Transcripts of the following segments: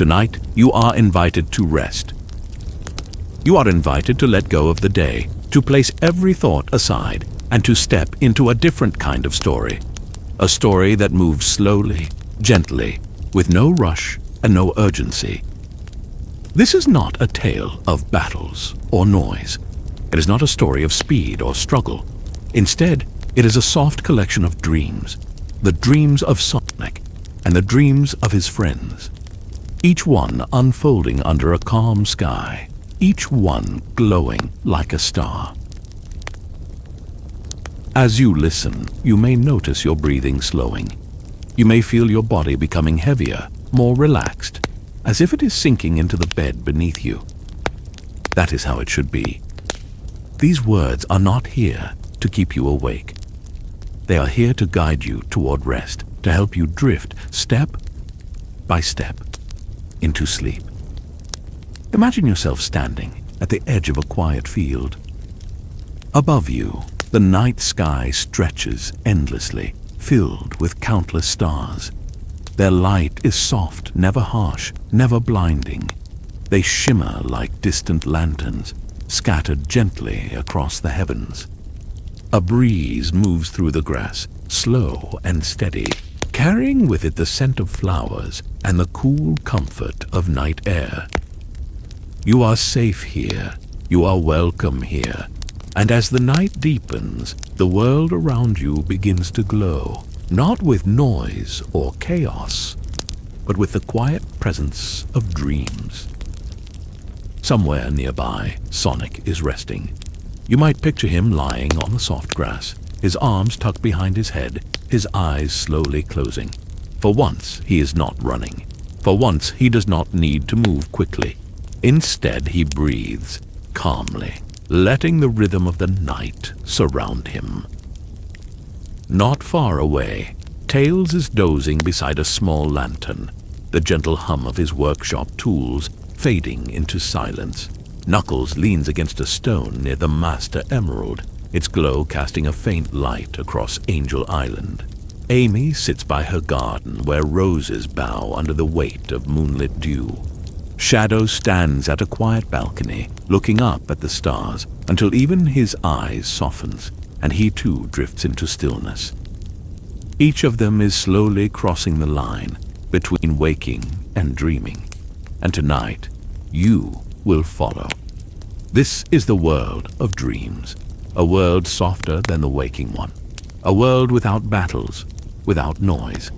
Tonight, you are invited to rest. You are invited to let go of the day, to place every thought aside, and to step into a different kind of story. A story that moves slowly, gently, with no rush and no urgency. This is not a tale of battles or noise. It is not a story of speed or struggle. Instead, it is a soft collection of dreams. The dreams of Sonic and the dreams of his friends. Each one unfolding under a calm sky. Each one glowing like a star. As you listen, you may notice your breathing slowing. You may feel your body becoming heavier, more relaxed, as if it is sinking into the bed beneath you. That is how it should be. These words are not here to keep you awake. They are here to guide you toward rest, to help you drift step by step into sleep. Imagine yourself standing at the edge of a quiet field. Above you, the night sky stretches endlessly, filled with countless stars. Their light is soft, never harsh, never blinding. They shimmer like distant lanterns, scattered gently across the heavens. A breeze moves through the grass, slow and steady, carrying with it the scent of flowers and the cool comfort of night air. You are safe here, you are welcome here, and as the night deepens, the world around you begins to glow, not with noise or chaos, but with the quiet presence of dreams. Somewhere nearby, Sonic is resting. You might picture him lying on the soft grass, his arms tucked behind his head, his eyes slowly closing. For once, he is not running. For once, he does not need to move quickly. Instead, he breathes calmly, letting the rhythm of the night surround him. Not far away, Tails is dozing beside a small lantern, the gentle hum of his workshop tools fading into silence. Knuckles leans against a stone near the Master Emerald, its glow casting a faint light across Angel Island. Amy sits by her garden where roses bow under the weight of moonlit dew. Shadow stands at a quiet balcony, looking up at the stars until even his eyes softens, and he too drifts into stillness. Each of them is slowly crossing the line between waking and dreaming, and tonight you will follow. This is the world of dreams, a world softer than the waking one, a world without battles, without noise,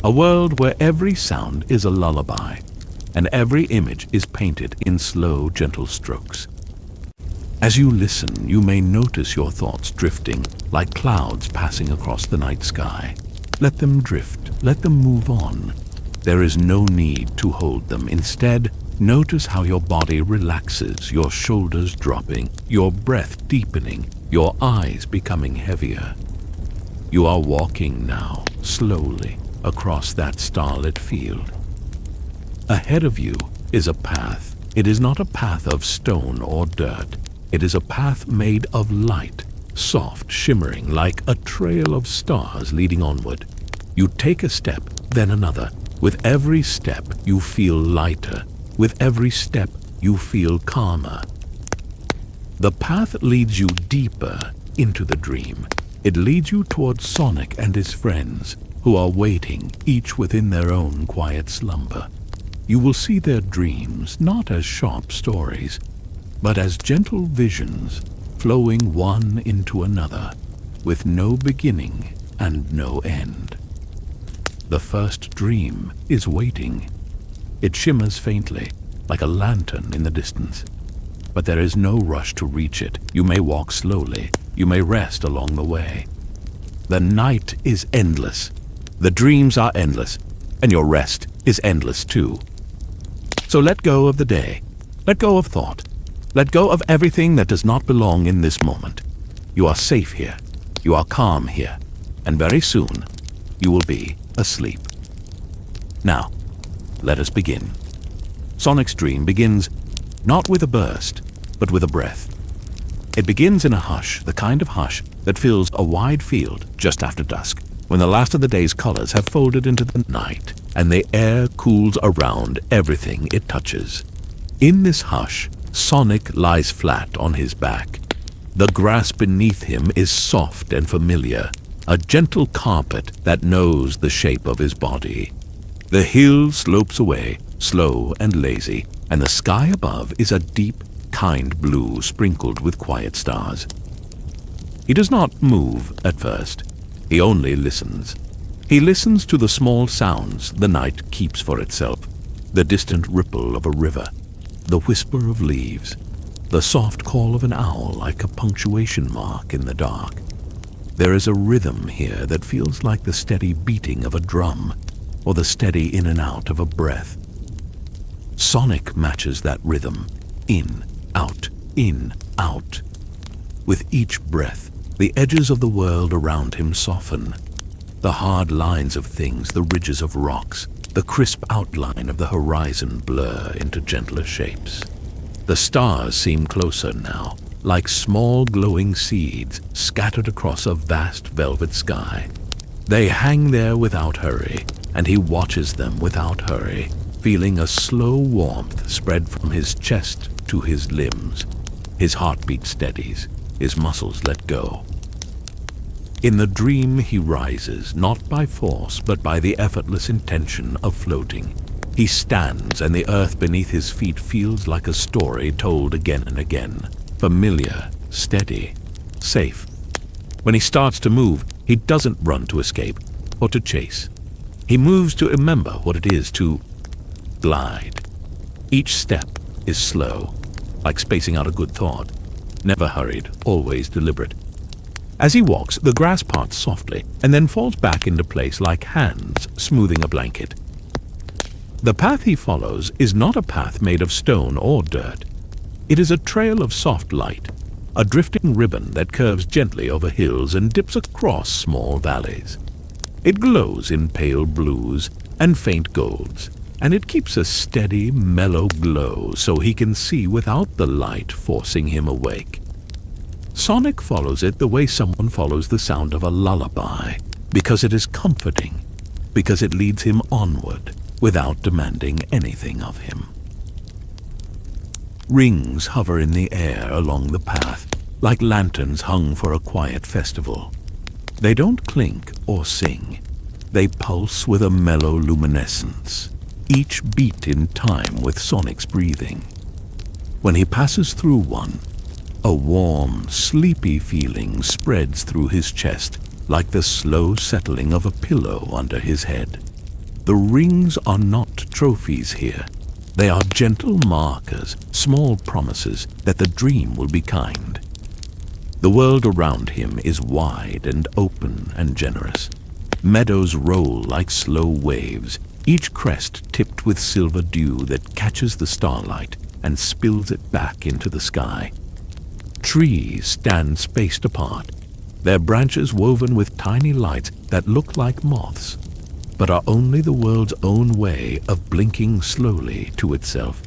a world where every sound is a lullaby, and every image is painted in slow, gentle strokes. As you listen, you may notice your thoughts drifting like clouds passing across the night sky. Let them drift, let them move on. There is no need to hold them. Instead, notice how your body relaxes, your shoulders dropping, your breath deepening, your eyes becoming heavier. You are walking now, slowly, across that starlit field. Ahead of you is a path. It is not a path of stone or dirt. It is a path made of light, soft, shimmering like a trail of stars leading onward. You take a step, then another. With every step, you feel lighter. With every step, you feel calmer. The path leads you deeper into the dream. It leads you towards Sonic and his friends, who are waiting, each within their own quiet slumber. You will see their dreams not as sharp stories, but as gentle visions flowing one into another, with no beginning and no end. The first dream is waiting. It shimmers faintly, like a lantern in the distance. But there is no rush to reach it. You may walk slowly. You may rest along the way. The night is endless. The dreams are endless. And your rest is endless too. So let go of the day. Let go of thought. Let go of everything that does not belong in this moment. You are safe here. You are calm here. And very soon, you will be asleep. Now, let us begin. Sonic's dream begins not with a burst, but with a breath. It begins in a hush, the kind of hush that fills a wide field just after dusk, when the last of the day's colors have folded into the night. and the air cools around everything it touches. In this hush, Sonic lies flat on his back. The grass beneath him is soft and familiar, a gentle carpet that knows the shape of his body. The hill slopes away, slow and lazy, and the sky above is a deep, kind blue sprinkled with quiet stars. He does not move at first. He only listens. He listens to the small sounds the night keeps for itself, the distant ripple of a river, the whisper of leaves, the soft call of an owl like a punctuation mark in the dark. There is a rhythm here that feels like the steady beating of a drum, or the steady in and out of a breath. Sonic matches that rhythm, in, out, in, out. With each breath, the edges of the world around him soften. The hard lines of things, the ridges of rocks, the crisp outline of the horizon blur into gentler shapes. The stars seem closer now, like small glowing seeds scattered across a vast velvet sky. They hang there without hurry, and he watches them without hurry, feeling a slow warmth spread from his chest to his limbs. His heartbeat steadies, his muscles let go. In the dream he rises, not by force, but by the effortless intention of floating. He stands, and the earth beneath his feet feels like a story told again and again. Familiar, steady, safe. When he starts to move, he doesn't run to escape or to chase. He moves to remember what it is to glide. Each step is slow, like spacing out a good thought. Never hurried, always deliberate. As he walks, the grass parts softly and then falls back into place like hands smoothing a blanket. The path he follows is not a path made of stone or dirt. It is a trail of soft light, a drifting ribbon that curves gently over hills and dips across small valleys. It glows in pale blues and faint golds, and it keeps a steady, mellow glow so he can see without the light forcing him awake. Sonic follows it the way someone follows the sound of a lullaby, because it is comforting, because it leads him onward without demanding anything of him. Rings hover in the air along the path, like lanterns hung for a quiet festival. They don't clink or sing. They pulse with a mellow luminescence, each beat in time with Sonic's breathing. When he passes through one, a warm, sleepy feeling spreads through his chest, like the slow settling of a pillow under his head. The rings are not trophies here. They are gentle markers, small promises that the dream will be kind. The world around him is wide and open and generous. Meadows roll like slow waves, each crest tipped with silver dew that catches the starlight and spills it back into the sky. Trees stand spaced apart, their branches woven with tiny lights that look like moths, but are only the world's own way of blinking slowly to itself.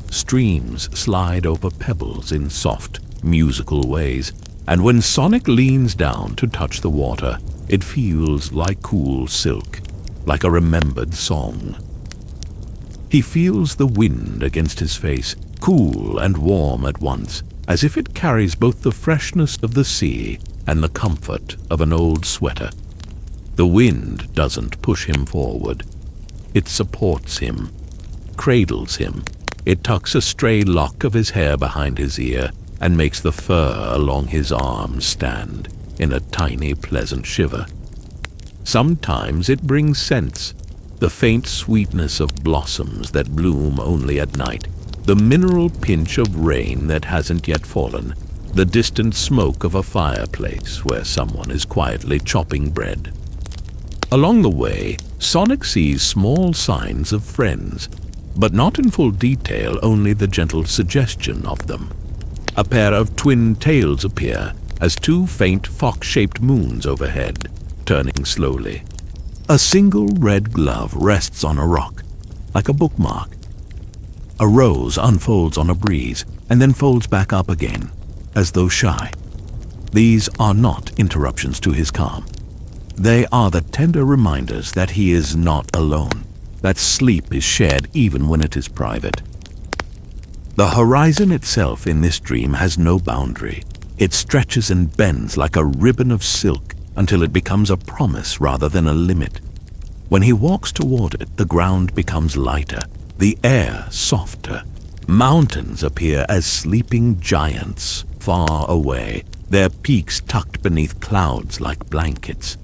Streams slide over pebbles in soft, musical ways, and when Sonic leans down to touch the water, it feels like cool silk, like a remembered song. He feels the wind against his face, cool and warm at once, as if it carries both the freshness of the sea and the comfort of an old sweater. The wind doesn't push him forward. It supports him, cradles him. It tucks a stray lock of his hair behind his ear and makes the fur along his arms stand in a tiny, pleasant shiver. Sometimes it brings scents, the faint sweetness of blossoms that bloom only at night, the mineral pinch of rain that hasn't yet fallen, the distant smoke of a fireplace where someone is quietly chopping bread. Along the way, Sonic sees small signs of friends, but not in full detail, only the gentle suggestion of them. A pair of twin tails appear as two faint fox-shaped moons overhead, turning slowly. A single red glove rests on a rock, like a bookmark. A rose unfolds on a breeze and then folds back up again, as though shy. These are not interruptions to his calm. They are the tender reminders that he is not alone, that sleep is shared even when it is private. The horizon itself in this dream has no boundary. It stretches and bends like a ribbon of silk until it becomes a promise rather than a limit. When he walks toward it, the ground becomes lighter, the air softer. Mountains appear as sleeping giants far away, their peaks tucked beneath clouds like blankets.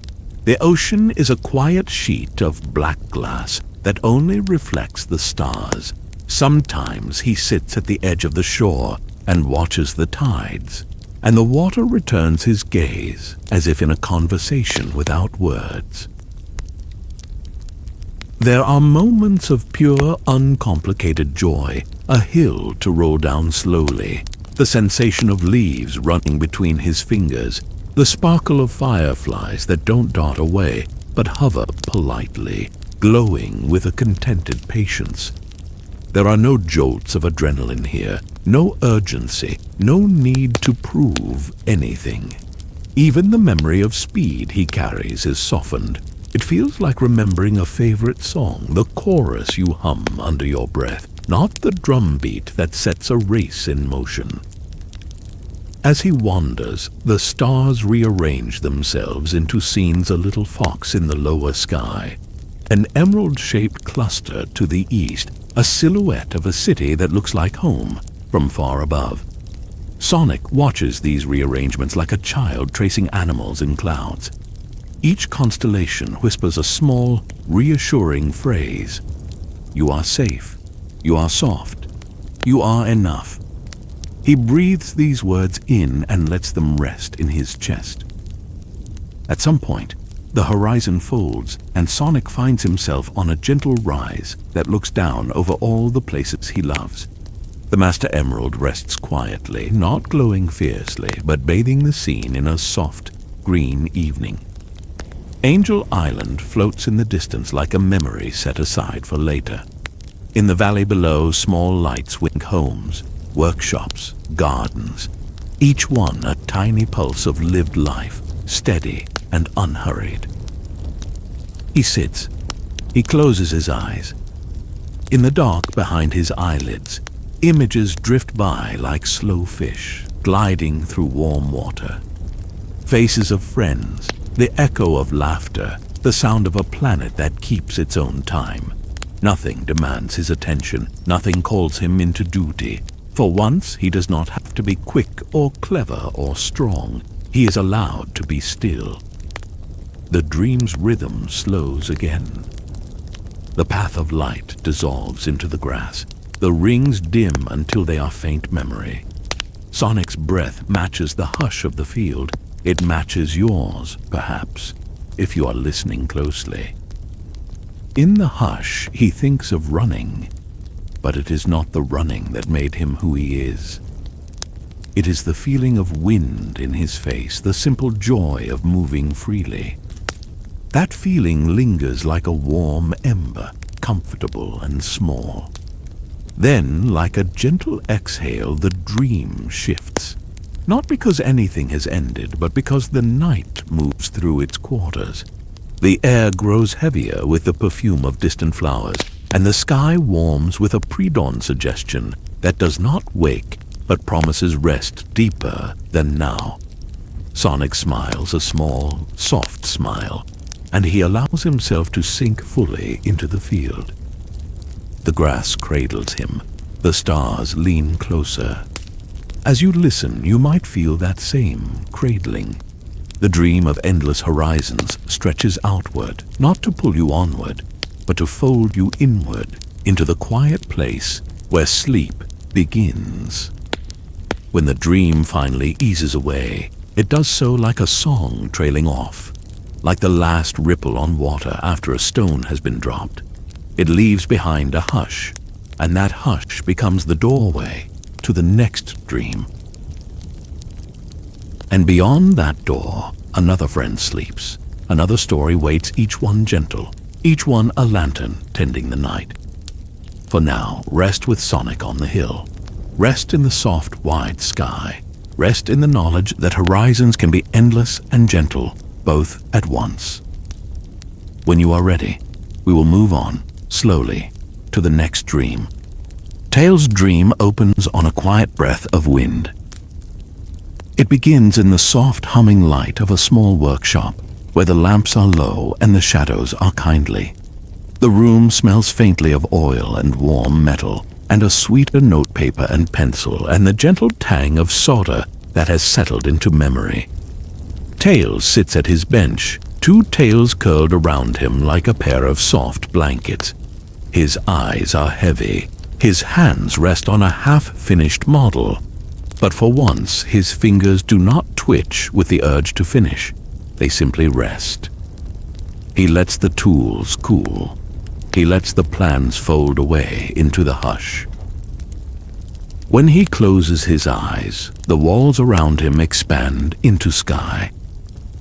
The ocean is a quiet sheet of black glass that only reflects the stars. Sometimes he sits at the edge of the shore and watches the tides, and the water returns his gaze as if in a conversation without words. There are moments of pure, uncomplicated joy, a hill to roll down slowly, the sensation of leaves running between his fingers, the sparkle of fireflies that don't dart away but hover politely, glowing with a contented patience. There are no jolts of adrenaline here, no urgency, no need to prove anything. Even the memory of speed he carries is softened. It feels like remembering a favorite song, the chorus you hum under your breath, not the drum beat that sets a race in motion. As he wanders, the stars rearrange themselves into scenes: a little fox in the lower sky, an emerald-shaped cluster to the east, a silhouette of a city that looks like home from far above. Sonic watches these rearrangements like a child tracing animals in clouds. Each constellation whispers a small, reassuring phrase. You are safe. You are soft. You are enough. He breathes these words in and lets them rest in his chest. At some point, the horizon folds and Sonic finds himself on a gentle rise that looks down over all the places he loves. The Master Emerald rests quietly, not glowing fiercely, but bathing the scene in a soft, green evening. Angel Island floats in the distance like a memory set aside for later. In the valley below, small lights wink homes, workshops, gardens, each one a tiny pulse of lived life, steady and unhurried. He sits. He closes his eyes. In the dark behind his eyelids, images drift by like slow fish, gliding through warm water. Faces of friends, the echo of laughter, the sound of a planet that keeps its own time. Nothing demands his attention, nothing calls him into duty. For once, he does not have to be quick or clever or strong. He is allowed to be still. The dream's rhythm slows again. The path of light dissolves into the grass. The rings dim until they are faint memory. Sonic's breath matches the hush of the field. It matches yours, perhaps, if you are listening closely. In the hush, he thinks of running, but it is not the running that made him who he is. It is the feeling of wind in his face, the simple joy of moving freely. That feeling lingers like a warm ember, comfortable and small. Then, like a gentle exhale, the dream shifts. Not because anything has ended, but because the night moves through its quarters. The air grows heavier with the perfume of distant flowers, and the sky warms with a pre-dawn suggestion that does not wake, but promises rest deeper than now. Sonic smiles a small, soft smile, and he allows himself to sink fully into the field. The grass cradles him. The stars lean closer. As you listen, you might feel that same cradling. The dream of endless horizons stretches outward, not to pull you onward, but to fold you inward into the quiet place where sleep begins. When the dream finally eases away, it does so like a song trailing off, like the last ripple on water after a stone has been dropped. It leaves behind a hush, and that hush becomes the doorway to the next dream. And beyond that door, another friend sleeps. Another story waits, each one gentle, each one a lantern tending the night. For now, rest with Sonic on the hill. Rest in the soft, wide sky. Rest in the knowledge that horizons can be endless and gentle, both at once. When you are ready, we will move on, slowly, to the next dream. Tails' dream opens on a quiet breath of wind. It begins in the soft humming light of a small workshop, where the lamps are low and the shadows are kindly. The room smells faintly of oil and warm metal, and a sweeter notepaper and pencil, and the gentle tang of solder that has settled into memory. Tails sits at his bench, two tails curled around him like a pair of soft blankets. His eyes are heavy. His hands rest on a half-finished model. But for once, his fingers do not twitch with the urge to finish. They simply rest. He lets the tools cool. He lets the plans fold away into the hush. When he closes his eyes, the walls around him expand into sky.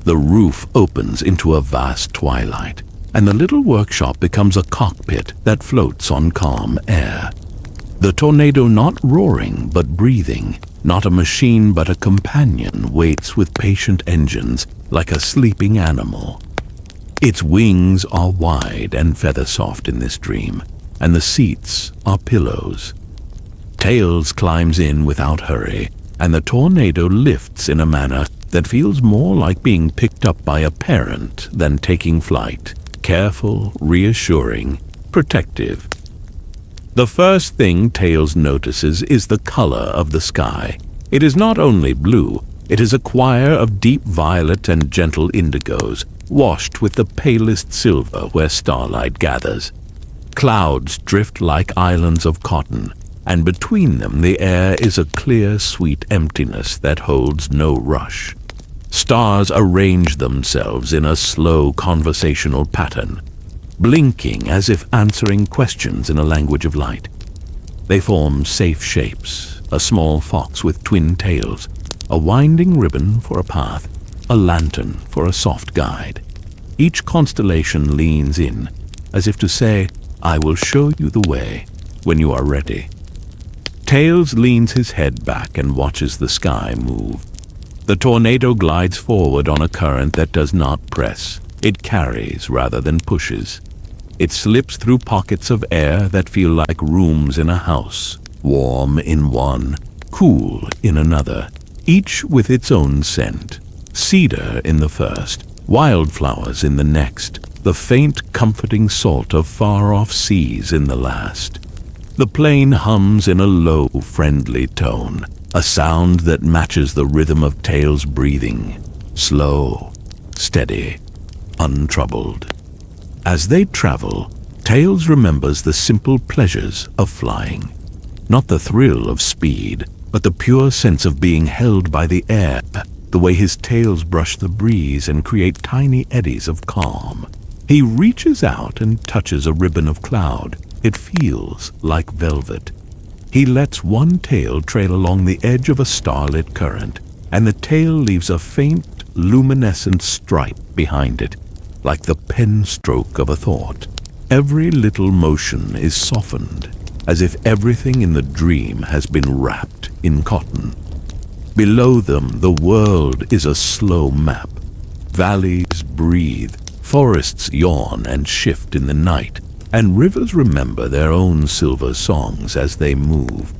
The roof opens into a vast twilight, and the little workshop becomes a cockpit that floats on calm air. The tornado, not roaring but breathing, not a machine but a companion, waits with patient engines like a sleeping animal. Its wings are wide and feather-soft in this dream, and the seats are pillows. Tails climbs in without hurry, and the tornado lifts in a manner that feels more like being picked up by a parent than taking flight. Careful, reassuring, protective. The first thing Tails notices is the color of the sky. It is not only blue, it is a choir of deep violet and gentle indigos, washed with the palest silver where starlight gathers. Clouds drift like islands of cotton, and between them the air is a clear, sweet emptiness that holds no rush. Stars arrange themselves in a slow conversational pattern, blinking as if answering questions in a language of light. They form safe shapes, a small fox with twin tails, a winding ribbon for a path, a lantern for a soft guide. Each constellation leans in, as if to say, "I will show you the way when you are ready." Tails leans his head back and watches the sky move. The tornado glides forward on a current that does not press. It carries rather than pushes. It slips through pockets of air that feel like rooms in a house, warm in one, cool in another, each with its own scent. Cedar in the first, wildflowers in the next, the faint comforting salt of far-off seas in the last. The plane hums in a low, friendly tone, a sound that matches the rhythm of Tails' breathing, slow, steady, untroubled. As they travel, Tails remembers the simple pleasures of flying. Not the thrill of speed, but the pure sense of being held by the air, the way his tails brush the breeze and create tiny eddies of calm. He reaches out and touches a ribbon of cloud. It feels like velvet. He lets one tail trail along the edge of a starlit current, and the tail leaves a faint, luminescent stripe behind it, like the pen stroke of a thought. Every little motion is softened, as if everything in the dream has been wrapped in cotton. Below them, the world is a slow map. Valleys breathe, forests yawn and shift in the night, and rivers remember their own silver songs as they move.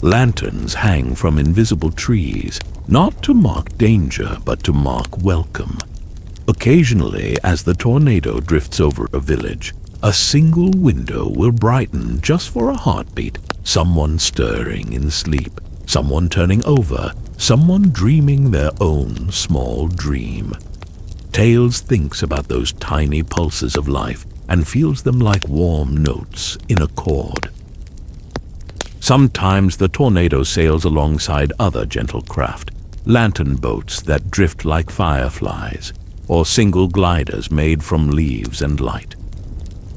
Lanterns hang from invisible trees, not to mark danger, but to mark welcome. Occasionally, as the tornado drifts over a village, a single window will brighten just for a heartbeat, someone stirring in sleep, someone turning over, someone dreaming their own small dream. Tails thinks about those tiny pulses of life and feels them like warm notes in a chord. Sometimes the tornado sails alongside other gentle craft, lantern boats that drift like fireflies, or single gliders made from leaves and light.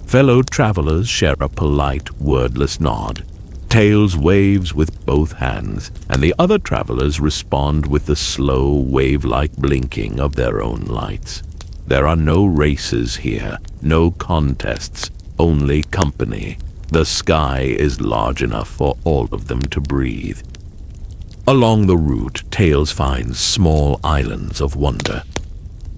Fellow travelers share a polite, wordless nod. Tails waves with both hands, and the other travelers respond with the slow, wave-like blinking of their own lights. There are no races here, no contests, only company. The sky is large enough for all of them to breathe. Along the route, Tails finds small islands of wonder.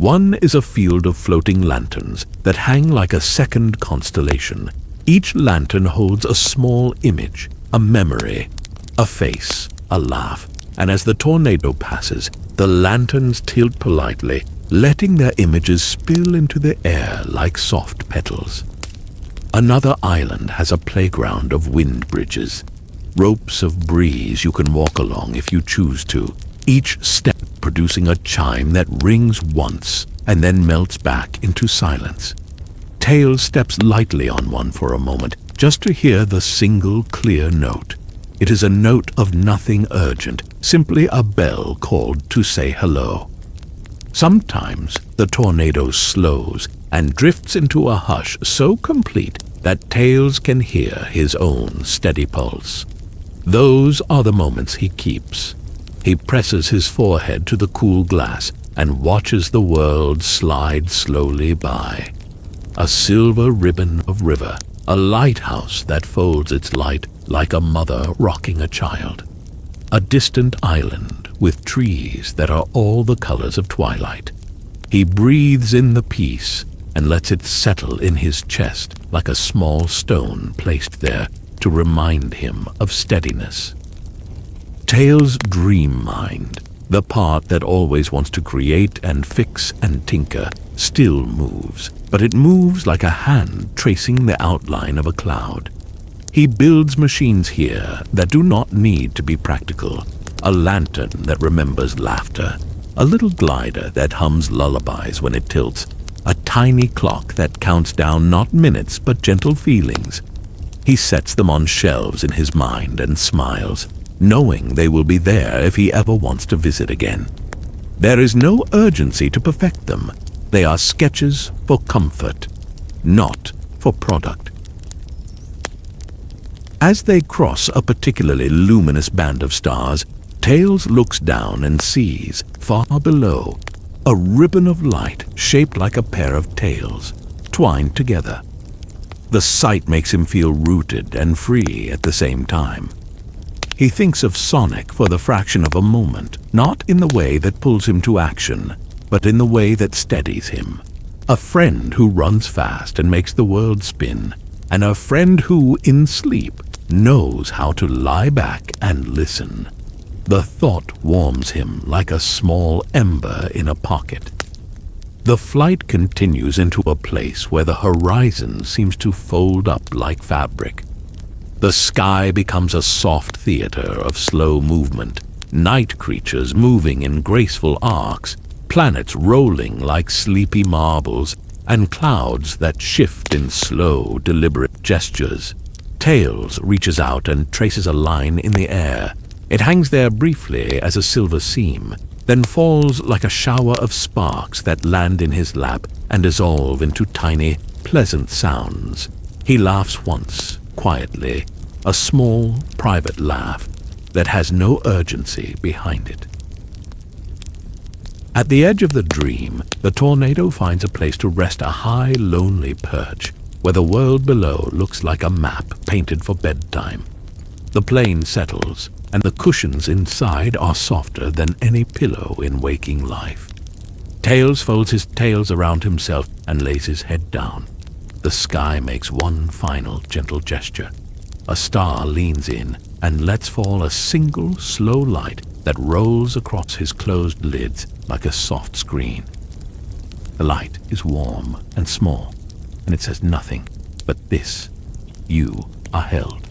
One is a field of floating lanterns that hang like a second constellation. Each lantern holds a small image, a memory, a face, a laugh, and as the tornado passes, the lanterns tilt politely, letting their images spill into the air like soft petals. Another island has a playground of wind bridges, ropes of breeze you can walk along if you choose to, each step producing a chime that rings once and then melts back into silence. Tails steps lightly on one for a moment, just to hear the single clear note. It is a note of nothing urgent, simply a bell called to say hello. Sometimes the tornado slows and drifts into a hush so complete that Tails can hear his own steady pulse. Those are the moments he keeps. He presses his forehead to the cool glass and watches the world slide slowly by. A silver ribbon of river, a lighthouse that folds its light like a mother rocking a child. A distant island with trees that are all the colors of twilight. He breathes in the peace and lets it settle in his chest like a small stone placed there to remind him of steadiness. Tails' dream mind, the part that always wants to create and fix and tinker, still moves, but it moves like a hand tracing the outline of a cloud. He builds machines here that do not need to be practical. A lantern that remembers laughter, a little glider that hums lullabies when it tilts, a tiny clock that counts down not minutes but gentle feelings. He sets them on shelves in his mind and smiles, knowing they will be there if he ever wants to visit again. There is no urgency to perfect them. They are sketches for comfort, not for product. As they cross a particularly luminous band of stars, Tails looks down and sees, far below, a ribbon of light shaped like a pair of tails, twined together. The sight makes him feel rooted and free at the same time. He thinks of Sonic for the fraction of a moment, not in the way that pulls him to action, but in the way that steadies him. A friend who runs fast and makes the world spin, and a friend who, in sleep, knows how to lie back and listen. The thought warms him like a small ember in a pocket. The flight continues into a place where the horizon seems to fold up like fabric. The sky becomes a soft theater of slow movement, night creatures moving in graceful arcs, planets rolling like sleepy marbles, and clouds that shift in slow, deliberate gestures. Tails reaches out and traces a line in the air. It hangs there briefly as a silver seam, then falls like a shower of sparks that land in his lap and dissolve into tiny, pleasant sounds. He laughs once, quietly, a small, private laugh that has no urgency behind it. At the edge of the dream, the tornado finds a place to rest, a high, lonely perch, where the world below looks like a map painted for bedtime. The plane settles, and the cushions inside are softer than any pillow in waking life. Tails folds his tails around himself and lays his head down. The sky makes one final gentle gesture. A star leans in and lets fall a single slow light that rolls across his closed lids like a soft screen. The light is warm and small, and it says nothing but this: you are held.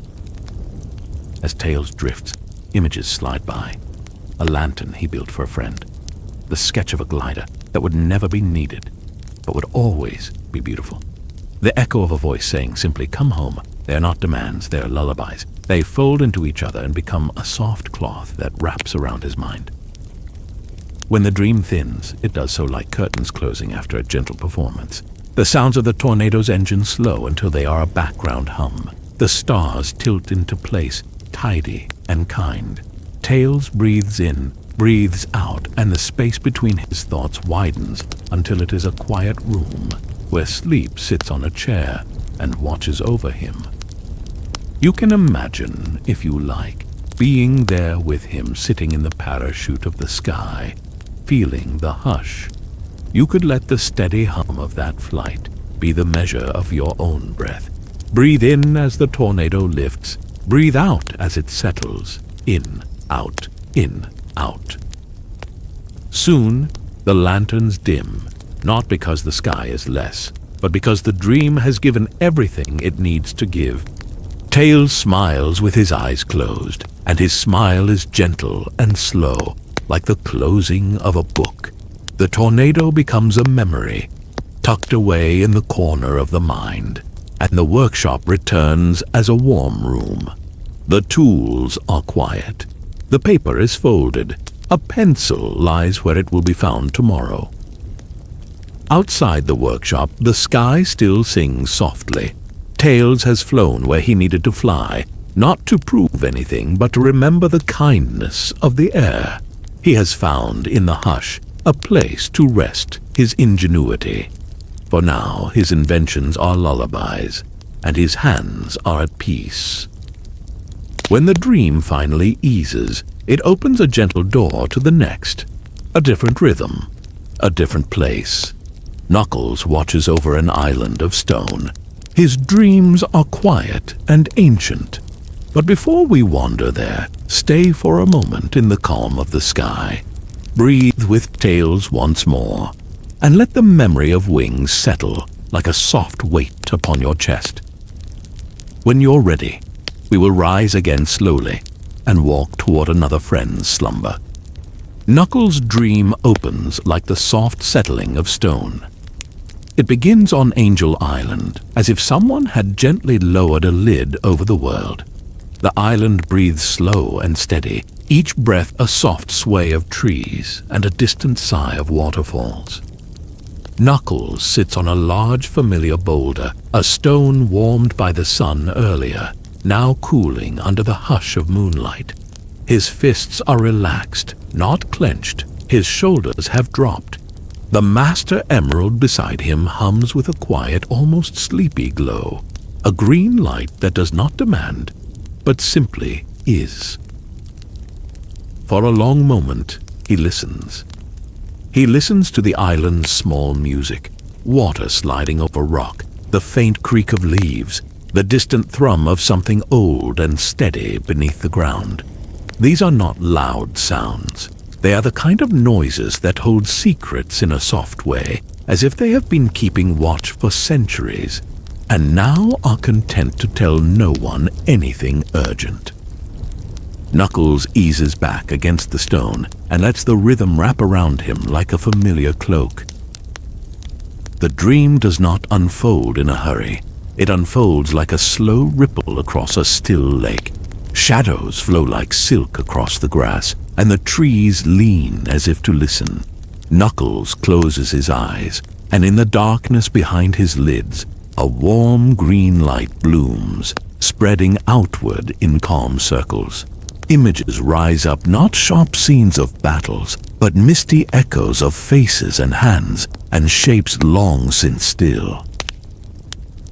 As Tails drifts, images slide by. A lantern he built for a friend. The sketch of a glider that would never be needed, but would always be beautiful. The echo of a voice saying simply, "Come home." They are not demands, they are lullabies. They fold into each other and become a soft cloth that wraps around his mind. When the dream thins, it does so like curtains closing after a gentle performance. The sounds of the tornado's engine slow until they are a background hum. The stars tilt into place, tidy and kind. Tails breathes in, breathes out, and the space between his thoughts widens until it is a quiet room where sleep sits on a chair and watches over him. You can imagine, if you like, being there with him, sitting in the parachute of the sky, feeling the hush, you could let the steady hum of that flight be the measure of your own breath. Breathe in as the tornado lifts. Breathe out as it settles. In, out, in, out. Soon, the lanterns dim, not because the sky is less, but because the dream has given everything it needs to give. Tails smiles with his eyes closed, and his smile is gentle and slow, like the closing of a book. The tornado becomes a memory, tucked away in the corner of the mind, and the workshop returns as a warm room. The tools are quiet. The paper is folded. A pencil lies where it will be found tomorrow. Outside the workshop, the sky still sings softly. Tails has flown where he needed to fly, not to prove anything, but to remember the kindness of the air. He has found in the hush a place to rest his ingenuity. For now, his inventions are lullabies, and his hands are at peace. When the dream finally eases, it opens a gentle door to the next. A different rhythm, a different place. Knuckles watches over an island of stone. His dreams are quiet and ancient. But before we wander there, stay for a moment in the calm of the sky. Breathe with Tails once more, and let the memory of wings settle like a soft weight upon your chest. When you're ready, we will rise again slowly and walk toward another friend's slumber. Knuckles' dream opens like the soft settling of stone. It begins on Angel Island, as if someone had gently lowered a lid over the world. The island breathes slow and steady, each breath a soft sway of trees and a distant sigh of waterfalls. Knuckles sits on a large familiar boulder, a stone warmed by the sun earlier, now cooling under the hush of moonlight. His fists are relaxed, not clenched. His shoulders have dropped. The Master Emerald beside him hums with a quiet, almost sleepy glow, a green light that does not demand, but simply is. For a long moment, he listens. He listens to the island's small music, water sliding over rock, the faint creak of leaves, the distant thrum of something old and steady beneath the ground. These are not loud sounds. They are the kind of noises that hold secrets in a soft way, as if they have been keeping watch for centuries, and now are content to tell no one anything urgent. Knuckles eases back against the stone and lets the rhythm wrap around him like a familiar cloak. The dream does not unfold in a hurry. It unfolds like a slow ripple across a still lake. Shadows flow like silk across the grass, and the trees lean as if to listen. Knuckles closes his eyes, and in the darkness behind his lids, a warm green light blooms, spreading outward in calm circles. Images rise up, not sharp scenes of battles, but misty echoes of faces and hands, and shapes long since still.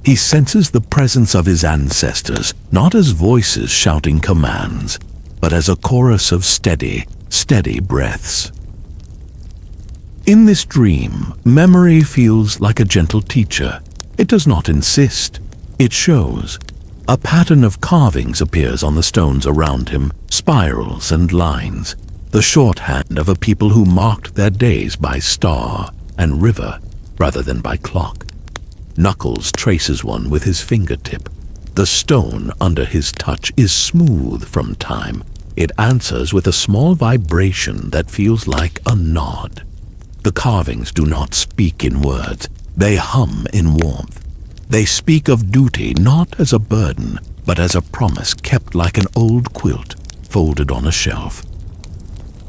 He senses the presence of his ancestors, not as voices shouting commands, but as a chorus of steady, steady breaths. In this dream, memory feels like a gentle teacher. It does not insist. It shows. A pattern of carvings appears on the stones around him, spirals and lines, the shorthand of a people who marked their days by star and river rather than by clock. Knuckles traces one with his fingertip. The stone under his touch is smooth from time. It answers with a small vibration that feels like a nod. The carvings do not speak in words. They hum in warmth. They speak of duty not as a burden, but as a promise kept like an old quilt folded on a shelf.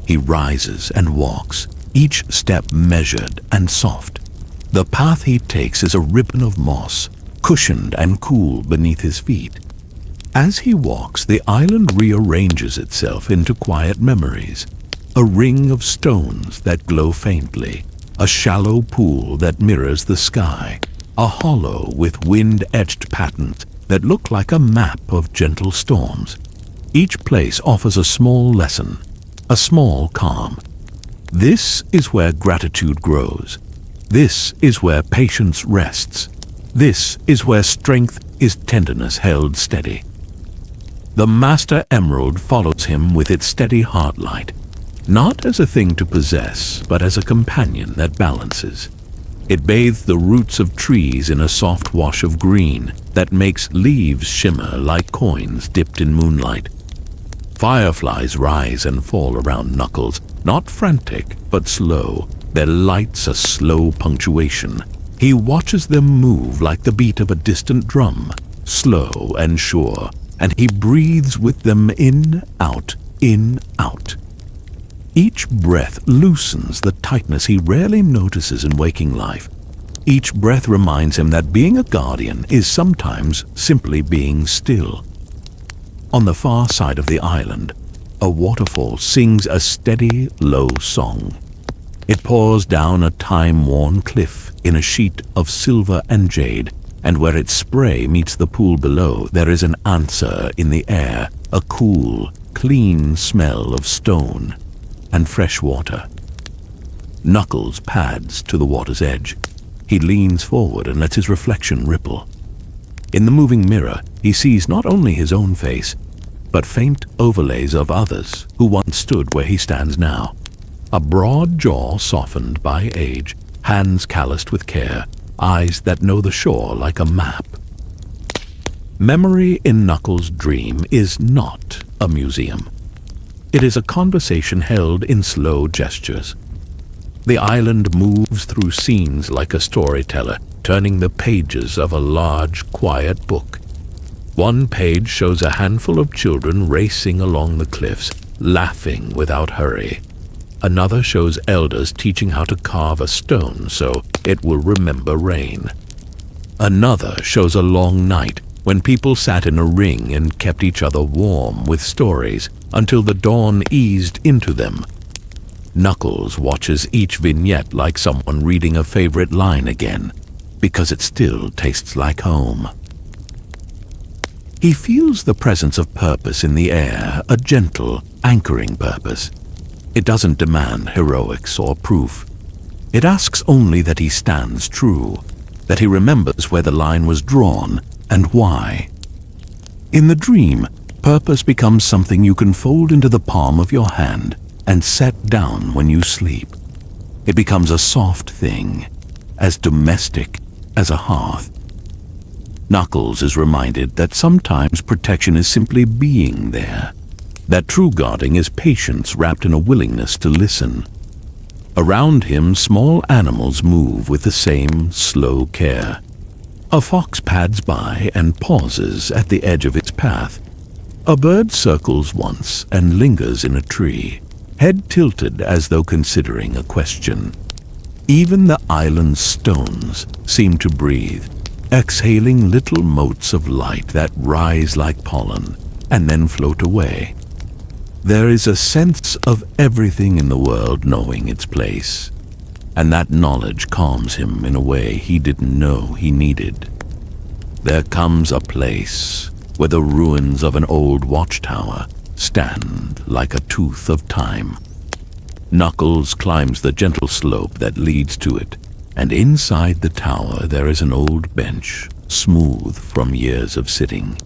He rises and walks, each step measured and soft. The path he takes is a ribbon of moss, cushioned and cool beneath his feet. As he walks, the island rearranges itself into quiet memories. A ring of stones that glow faintly, a shallow pool that mirrors the sky, a hollow with wind-etched patterns that look like a map of gentle storms. Each place offers a small lesson, a small calm. This is where gratitude grows. This is where patience rests. This is where strength is tenderness held steady. The Master Emerald follows him with its steady heart light, not as a thing to possess, but as a companion that balances. It bathes the roots of trees in a soft wash of green that makes leaves shimmer like coins dipped in moonlight. Fireflies rise and fall around Knuckles, not frantic, but slow, their lights a slow punctuation. He watches them move like the beat of a distant drum, slow and sure, and he breathes with them in, out, in, out. Each breath loosens the tightness he rarely notices in waking life. Each breath reminds him that being a guardian is sometimes simply being still. On the far side of the island, a waterfall sings a steady, low song. It pours down a time-worn cliff in a sheet of silver and jade, and where its spray meets the pool below, there is an answer in the air, a cool, clean smell of stone and fresh water. Knuckles pads to the water's edge. He leans forward and lets his reflection ripple. In the moving mirror, he sees not only his own face, but faint overlays of others who once stood where he stands now. A broad jaw softened by age, hands calloused with care, eyes that know the shore like a map. Memory in Knuckles' dream is not a museum. It is a conversation held in slow gestures. The island moves through scenes like a storyteller, turning the pages of a large, quiet book. One page shows a handful of children racing along the cliffs, laughing without hurry. Another shows elders teaching how to carve a stone so it will remember rain. Another shows a long night when people sat in a ring and kept each other warm with stories until the dawn eased into them. Knuckles watches each vignette like someone reading a favorite line again, because it still tastes like home. He feels the presence of purpose in the air, a gentle, anchoring purpose. It doesn't demand heroics or proof. It asks only that he stands true, that he remembers where the line was drawn and why. In the dream, purpose becomes something you can fold into the palm of your hand and set down when you sleep. It becomes a soft thing, as domestic as a hearth. Knuckles is reminded that sometimes protection is simply being there, that true guarding is patience wrapped in a willingness to listen. Around him, small animals move with the same slow care. A fox pads by and pauses at the edge of its path. A bird circles once and lingers in a tree, head tilted as though considering a question. Even the island's stones seem to breathe, exhaling little motes of light that rise like pollen and then float away. There is a sense of everything in the world knowing its place, and that knowledge calms him in a way he didn't know he needed. There comes a place where the ruins of an old watchtower stand like a tooth of time. Knuckles climbs the gentle slope that leads to it, and inside the tower there is an old bench, smooth from years of sitting.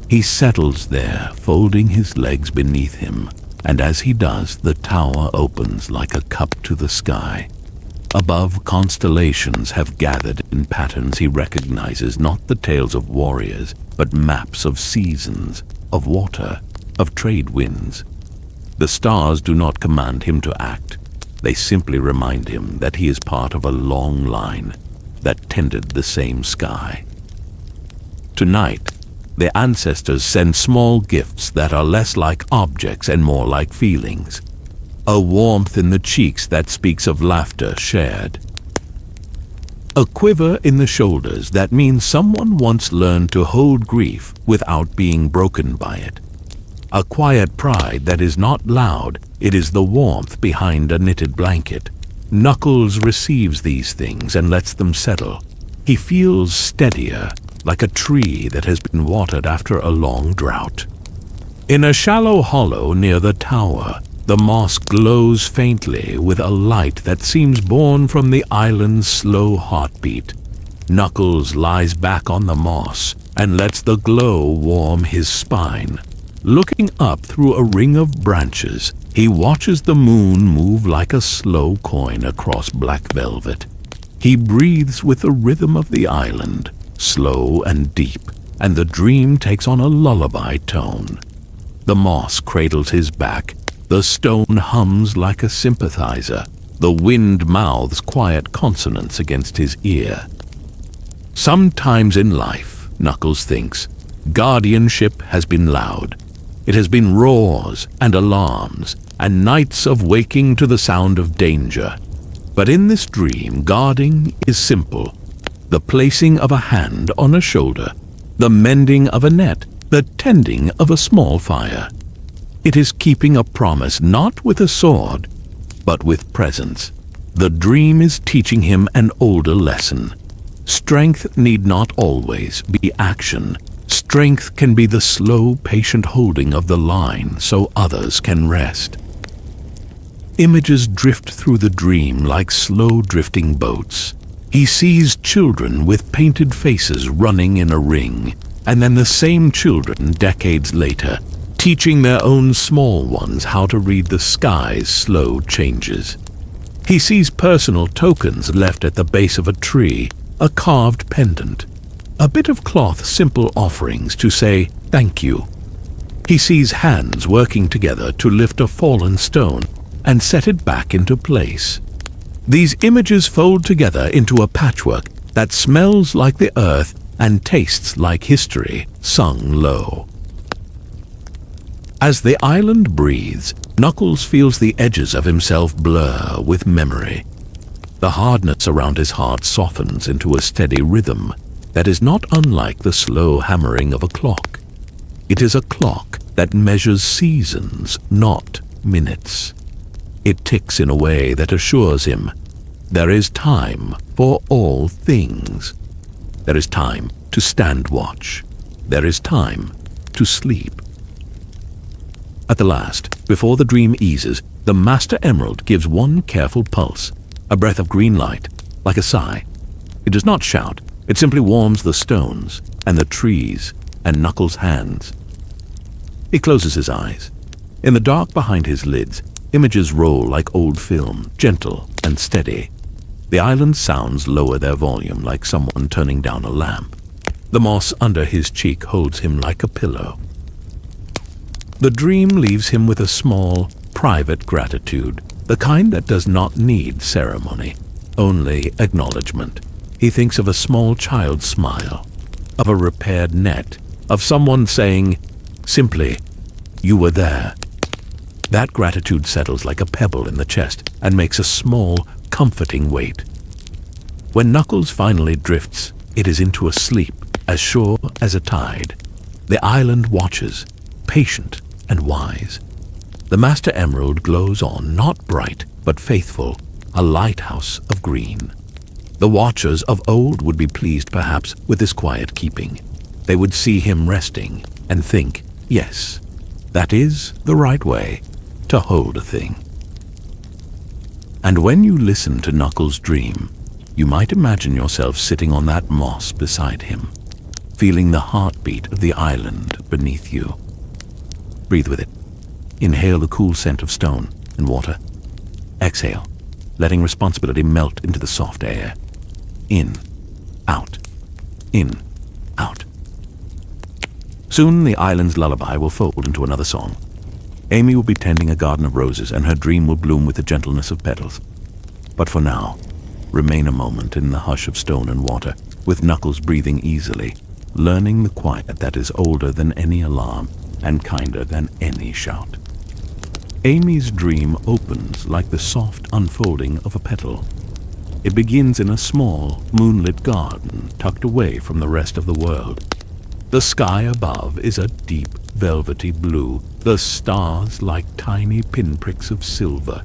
He settles there, folding his legs beneath him, and as he does, the tower opens like a cup to the sky. Above, constellations have gathered in patterns he recognizes, not the tales of warriors, but maps of seasons, of water, of trade winds. The stars do not command him to act. They simply remind him that he is part of a long line that tended the same sky. Tonight, the ancestors send small gifts that are less like objects and more like feelings. A warmth in the cheeks that speaks of laughter shared. A quiver in the shoulders that means someone once learned to hold grief without being broken by it. A quiet pride that is not loud, it is the warmth behind a knitted blanket. Knuckles receives these things and lets them settle. He feels steadier, like a tree that has been watered after a long drought. In a shallow hollow near the tower, The moss glows faintly with a light that seems born from the island's slow heartbeat. Knuckles lies back on the moss and lets the glow warm his spine. Looking up through a ring of branches, he watches the moon move like a slow coin across black velvet. He breathes with the rhythm of the island, slow and deep, and the dream takes on a lullaby tone. The moss cradles his back, the stone hums like a sympathizer, the wind mouths quiet consonants against his ear. Sometimes in life, Knuckles thinks, guardianship has been loud. It has been roars and alarms, and nights of waking to the sound of danger. But in this dream, guarding is simple. The placing of a hand on a shoulder, the mending of a net, the tending of a small fire. It is keeping a promise not with a sword, but with presence. The dream is teaching him an older lesson. Strength need not always be action. Strength can be the slow, patient holding of the line so others can rest. Images drift through the dream like slow drifting boats. He sees children with painted faces running in a ring, and then the same children decades later, teaching their own small ones how to read the sky's slow changes. He sees personal tokens left at the base of a tree, a carved pendant, a bit of cloth, simple offerings to say thank you. He sees hands working together to lift a fallen stone and set it back into place. These images fold together into a patchwork that smells like the earth and tastes like history sung low. As the island breathes, Knuckles feels the edges of himself blur with memory. The hardness around his heart softens into a steady rhythm that is not unlike the slow hammering of a clock. It is a clock that measures seasons, not minutes. It ticks in a way that assures him there is time for all things. There is time to stand watch. There is time to sleep. At the last, before the dream eases, the Master Emerald gives one careful pulse, a breath of green light, like a sigh. It does not shout, it simply warms the stones and the trees and Knuckles' hands. He closes his eyes. In the dark behind his lids, images roll like old film, gentle and steady. The island sounds lower their volume like someone turning down a lamp. The moss under his cheek holds him like a pillow. The dream leaves him with a small, private gratitude, the kind that does not need ceremony, only acknowledgement. He thinks of a small child's smile, of a repaired net, of someone saying, simply, "You were there." That gratitude settles like a pebble in the chest and makes a small, comforting weight. When Knuckles finally drifts, it is into a sleep as sure as a tide. The island watches, patient and wise. The Master Emerald glows on, not bright, but faithful, a lighthouse of green. The watchers of old would be pleased perhaps with his quiet keeping. They would see him resting and think, yes, that is the right way to hold a thing. And when you listen to Knuckles' dream, you might imagine yourself sitting on that moss beside him, feeling the heartbeat of the island beneath you. Breathe with it. Inhale the cool scent of stone and water. Exhale, letting responsibility melt into the soft air. In, out, in, out. Soon the island's lullaby will fold into another song. Amy will be tending a garden of roses, and her dream will bloom with the gentleness of petals. But for now, remain a moment in the hush of stone and water, with Knuckles breathing easily, learning the quiet that is older than any alarm and kinder than any shout. Amy's dream opens like the soft unfolding of a petal. It begins in a small, moonlit garden tucked away from the rest of the world. The sky above is a deep, velvety blue, the stars like tiny pinpricks of silver.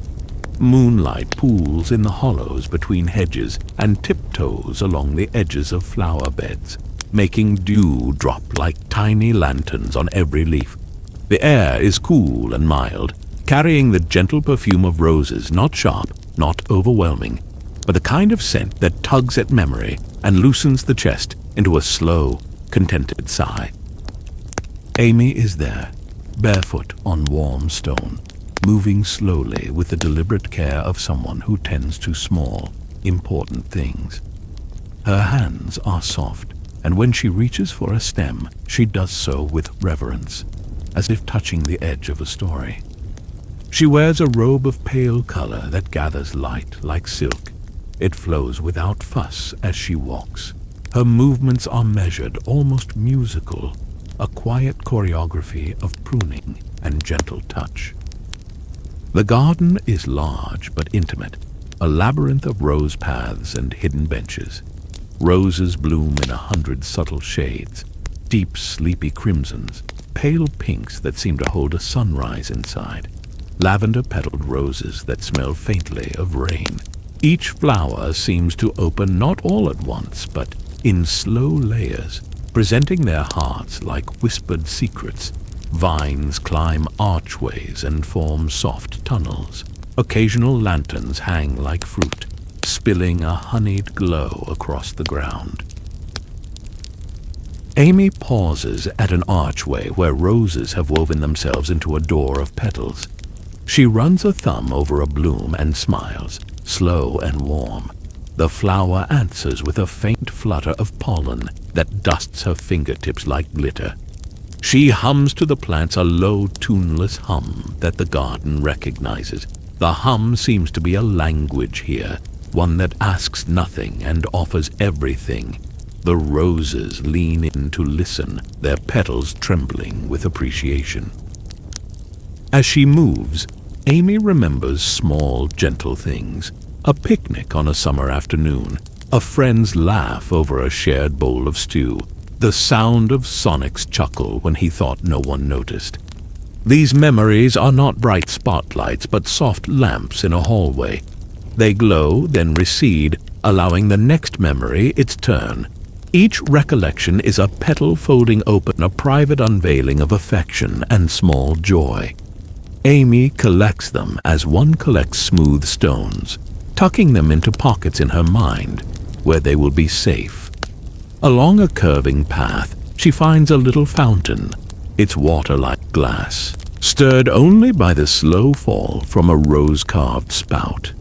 Moonlight pools in the hollows between hedges and tiptoes along the edges of flower beds, making dew drop like tiny lanterns on every leaf. The air is cool and mild, carrying the gentle perfume of roses, not sharp, not overwhelming, but the kind of scent that tugs at memory and loosens the chest into a slow, contented sigh. Amy is there, barefoot on warm stone, moving slowly with the deliberate care of someone who tends to small, important things. Her hands are soft, and when she reaches for a stem, she does so with reverence, as if touching the edge of a story. She wears a robe of pale color that gathers light like silk. It flows without fuss as she walks. Her movements are measured, almost musical, a quiet choreography of pruning and gentle touch. The garden is large but intimate, a labyrinth of rose paths and hidden benches. Roses bloom in 100 subtle shades, deep sleepy crimsons, pale pinks that seem to hold a sunrise inside, lavender-petaled roses that smell faintly of rain. Each flower seems to open not all at once, but in slow layers, presenting their hearts like whispered secrets. Vines climb archways and form soft tunnels. Occasional lanterns hang like fruit, spilling a honeyed glow across the ground. Amy pauses at an archway where roses have woven themselves into a door of petals. She runs a thumb over a bloom and smiles, slow and warm. The flower answers with a faint flutter of pollen that dusts her fingertips like glitter. She hums to the plants a low, tuneless hum that the garden recognizes. The hum seems to be a language here, one that asks nothing and offers everything. The roses lean in to listen, their petals trembling with appreciation. As she moves, Amy remembers small, gentle things. A picnic on a summer afternoon, a friend's laugh over a shared bowl of stew, the sound of Sonic's chuckle when he thought no one noticed. These memories are not bright spotlights, but soft lamps in a hallway. They glow, then recede, allowing the next memory its turn. Each recollection is a petal folding open, a private unveiling of affection and small joy. Amy collects them as one collects smooth stones, tucking them into pockets in her mind where they will be safe. Along a curving path, she finds a little fountain, its water like glass, stirred only by the slow fall from a rose-carved spout.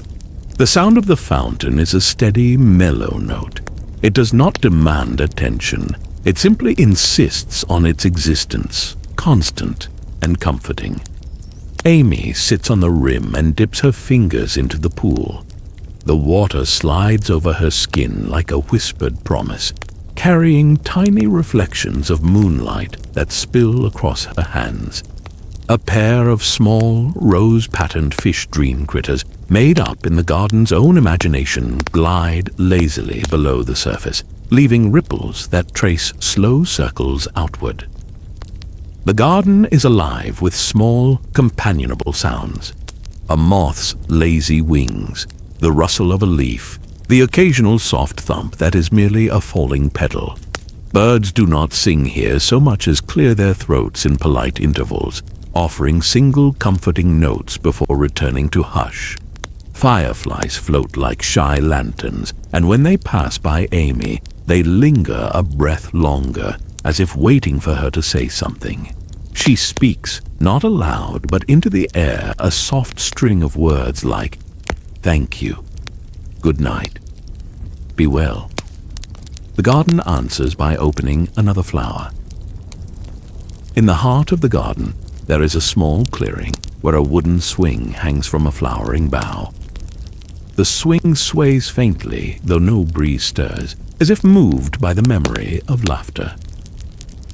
The sound of the fountain is a steady, mellow note. It does not demand attention. It simply insists on its existence, constant and comforting. Amy sits on the rim and dips her fingers into the pool. The water slides over her skin like a whispered promise, carrying tiny reflections of moonlight that spill across her hands. A pair of small, rose-patterned fish dream critters, made up in the garden's own imagination, glide lazily below the surface, leaving ripples that trace slow circles outward. The garden is alive with small, companionable sounds. A moth's lazy wings, the rustle of a leaf, the occasional soft thump that is merely a falling petal. Birds do not sing here so much as clear their throats in polite intervals, offering single comforting notes before returning to hush. Fireflies float like shy lanterns, and when they pass by Amy, they linger a breath longer, as if waiting for her to say something. She speaks, not aloud, but into the air, a soft string of words like, "Thank you," "Good night," "Be well." The garden answers by opening another flower. In the heart of the garden, there is a small clearing where a wooden swing hangs from a flowering bough. The swing sways faintly, though no breeze stirs, as if moved by the memory of laughter.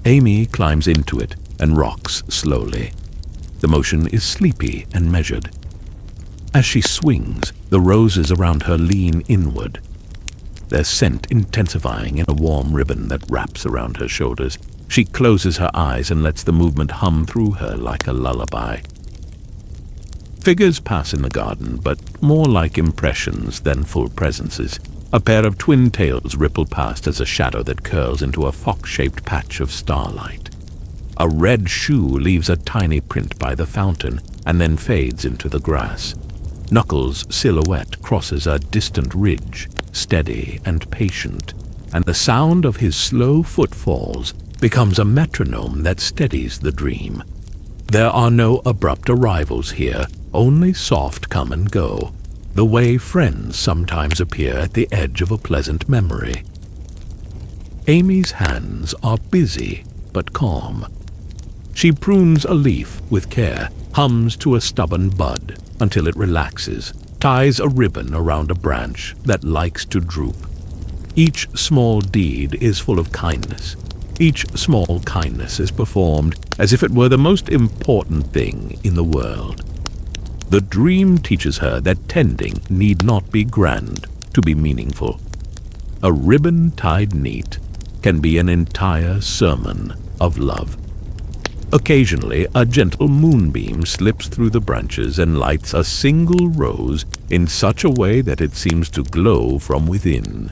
Amy climbs into it and rocks slowly. The motion is sleepy and measured. As she swings, the roses around her lean inward, their scent intensifying in a warm ribbon that wraps around her shoulders. She closes her eyes and lets the movement hum through her like a lullaby. Figures pass in the garden, but more like impressions than full presences. A pair of twin tails ripple past as a shadow that curls into a fox-shaped patch of starlight. A red shoe leaves a tiny print by the fountain and then fades into the grass. Knuckles' silhouette crosses a distant ridge, steady and patient, and the sound of his slow footfalls becomes a metronome that steadies the dream. There are no abrupt arrivals here, only soft come and go, the way friends sometimes appear at the edge of a pleasant memory. Amy's hands are busy but calm. She prunes a leaf with care, hums to a stubborn bud until it relaxes, ties a ribbon around a branch that likes to droop. Each small deed is full of kindness. Each small kindness is performed as if it were the most important thing in the world. The dream teaches her that tending need not be grand to be meaningful. A ribbon tied neat can be an entire sermon of love. Occasionally, a gentle moonbeam slips through the branches and lights a single rose in such a way that it seems to glow from within.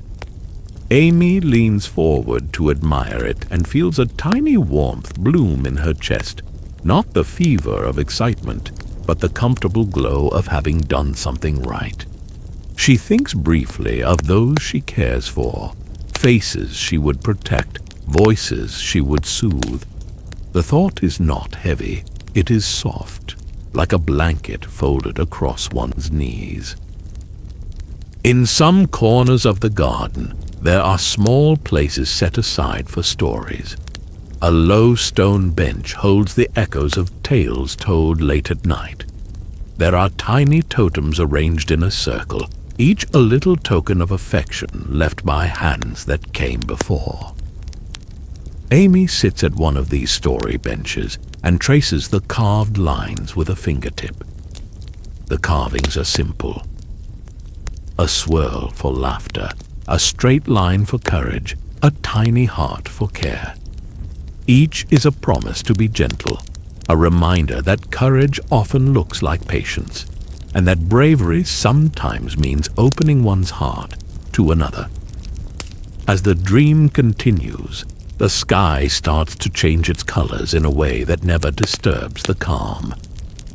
Amy leans forward to admire it and feels a tiny warmth bloom in her chest, not the fever of excitement, but the comfortable glow of having done something right. She thinks briefly of those she cares for, faces she would protect, voices she would soothe. The thought is not heavy, it is soft, like a blanket folded across one's knees. In some corners of the garden, there are small places set aside for stories. A low stone bench holds the echoes of tales told late at night. There are tiny totems arranged in a circle, each a little token of affection left by hands that came before. Amy sits at one of these story benches and traces the carved lines with a fingertip. The carvings are simple. A swirl for laughter, a straight line for courage, a tiny heart for care. Each is a promise to be gentle, a reminder that courage often looks like patience, and that bravery sometimes means opening one's heart to another. As the dream continues, the sky starts to change its colors in a way that never disturbs the calm.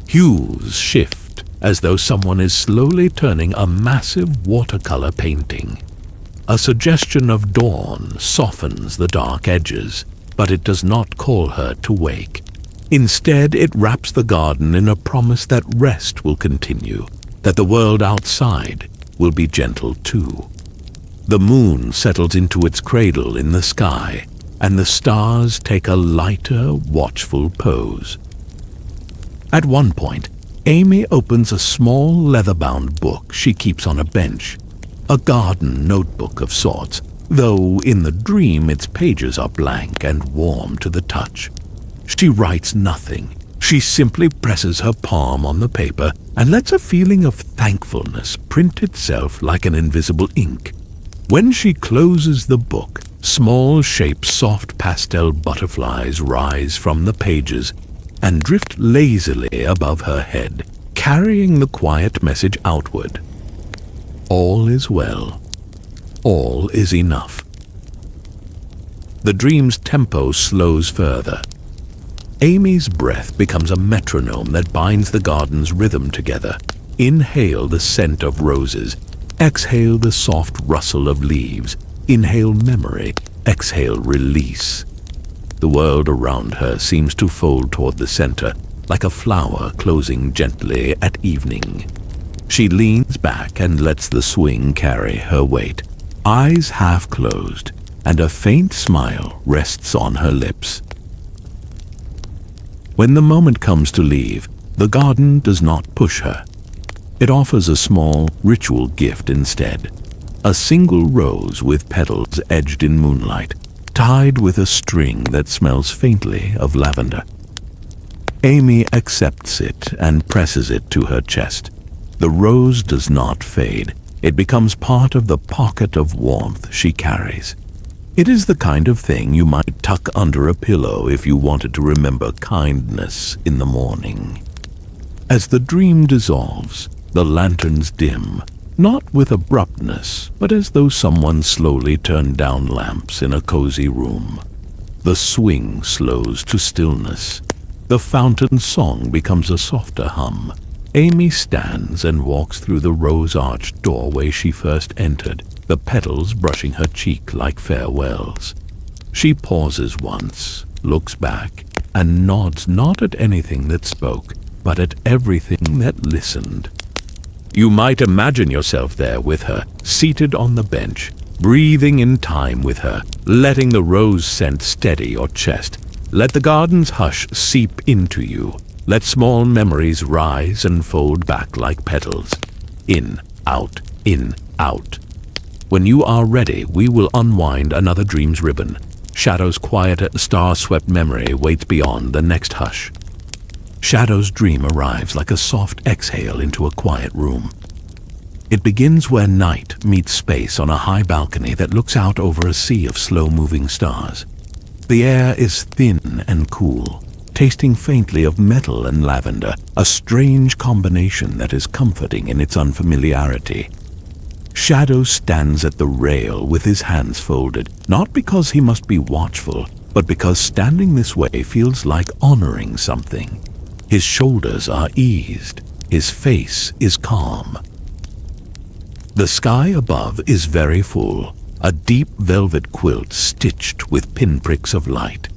Hues shift as though someone is slowly turning a massive watercolor painting. A suggestion of dawn softens the dark edges, but it does not call her to wake. Instead, it wraps the garden in a promise that rest will continue, that the world outside will be gentle too. The moon settles into its cradle in the sky, and the stars take a lighter, watchful pose. At one point, Amy opens a small leather-bound book she keeps on a bench, a garden notebook of sorts, though in the dream its pages are blank and warm to the touch. She writes nothing. She simply presses her palm on the paper and lets a feeling of thankfulness print itself like an invisible ink. When she closes the book, small-shaped soft pastel butterflies rise from the pages and drift lazily above her head, carrying the quiet message outward. All is well. All is enough. The dream's tempo slows further. Amy's breath becomes a metronome that binds the garden's rhythm together. Inhale the scent of roses. Exhale the soft rustle of leaves. Inhale memory. Exhale release. The world around her seems to fold toward the center, like a flower closing gently at evening. She leans back and lets the swing carry her weight, eyes half closed, and a faint smile rests on her lips. When the moment comes to leave, the garden does not push her. It offers a small, ritual gift instead. A single rose with petals edged in moonlight, tied with a string that smells faintly of lavender. Amy accepts it and presses it to her chest. The rose does not fade. It becomes part of the pocket of warmth she carries. It is the kind of thing you might tuck under a pillow if you wanted to remember kindness in the morning. As the dream dissolves, the lanterns dim, not with abruptness, but as though someone slowly turned down lamps in a cozy room. The swing slows to stillness. The fountain's song becomes a softer hum. Amy stands and walks through the rose-arched doorway she first entered, the petals brushing her cheek like farewells. She pauses once, looks back, and nods not at anything that spoke, but at everything that listened. You might imagine yourself there with her, seated on the bench, breathing in time with her, letting the rose scent steady your chest. Let the garden's hush seep into you. Let small memories rise and fold back like petals. In, out, in, out. When you are ready, we will unwind another dream's ribbon. Shadow's quiet, star-swept memory waits beyond the next hush. Shadow's dream arrives like a soft exhale into a quiet room. It begins where night meets space on a high balcony that looks out over a sea of slow-moving stars. The air is thin and cool, tasting faintly of metal and lavender, a strange combination that is comforting in its unfamiliarity. Shadow stands at the rail with his hands folded, not because he must be watchful, but because standing this way feels like honoring something. His shoulders are eased, his face is calm. The sky above is very full, a deep velvet quilt stitched with pinpricks of light.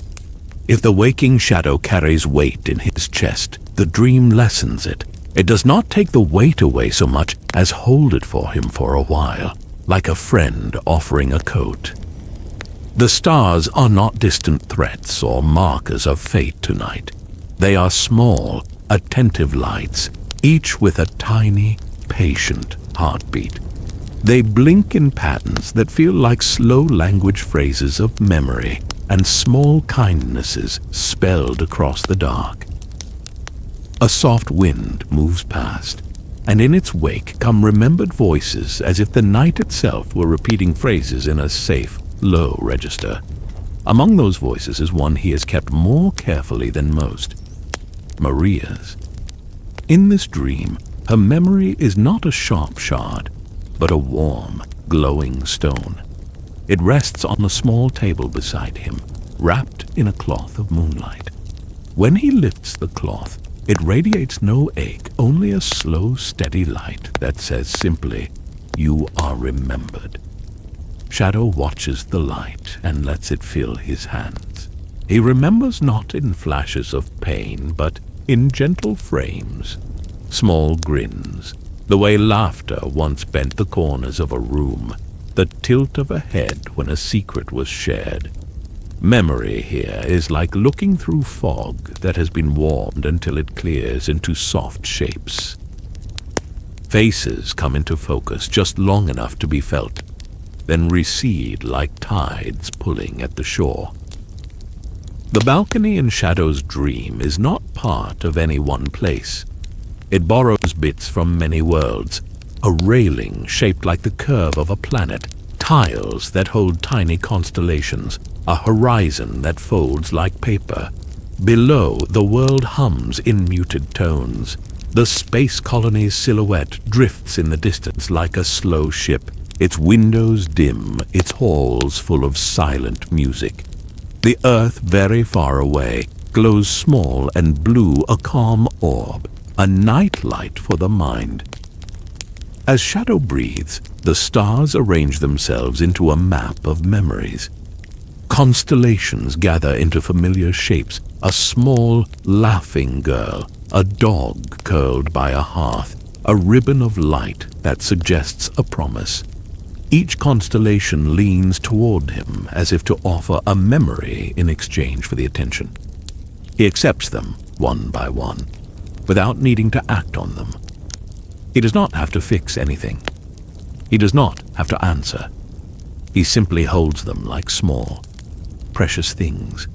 If the waking shadow carries weight in his chest, the dream lessens it. It does not take the weight away so much as hold it for him for a while, like a friend offering a coat. The stars are not distant threats or markers of fate tonight. They are small, attentive lights, each with a tiny, patient heartbeat. They blink in patterns that feel like slow language phrases of memory and small kindnesses spelled across the dark. A soft wind moves past, and in its wake come remembered voices as if the night itself were repeating phrases in a safe, low register. Among those voices is one he has kept more carefully than most, Maria's. In this dream, her memory is not a sharp shard, but a warm, glowing stone. It rests on a small table beside him, wrapped in a cloth of moonlight. When he lifts the cloth, it radiates no ache, only a slow, steady light that says simply, "You are remembered." Shadow watches the light and lets it fill his hands. He remembers not in flashes of pain, but in gentle frames, small grins, the way laughter once bent the corners of a room, the tilt of a head when a secret was shared. Memory here is like looking through fog that has been warmed until it clears into soft shapes. Faces come into focus just long enough to be felt, then recede like tides pulling at the shore. The balcony in Shadow's dream is not part of any one place. It borrows bits from many worlds, a railing shaped like the curve of a planet, tiles that hold tiny constellations, a horizon that folds like paper. Below, the world hums in muted tones. The space colony's silhouette drifts in the distance like a slow ship, its windows dim, its halls full of silent music. The earth very far away glows small and blue, a calm orb, a night light for the mind. As Shadow breathes, the stars arrange themselves into a map of memories. Constellations gather into familiar shapes, a small, laughing girl, a dog curled by a hearth, a ribbon of light that suggests a promise. Each constellation leans toward him as if to offer a memory in exchange for the attention. He accepts them one by one, without needing to act on them. He does not have to fix anything. He does not have to answer. He simply holds them like small, precious things.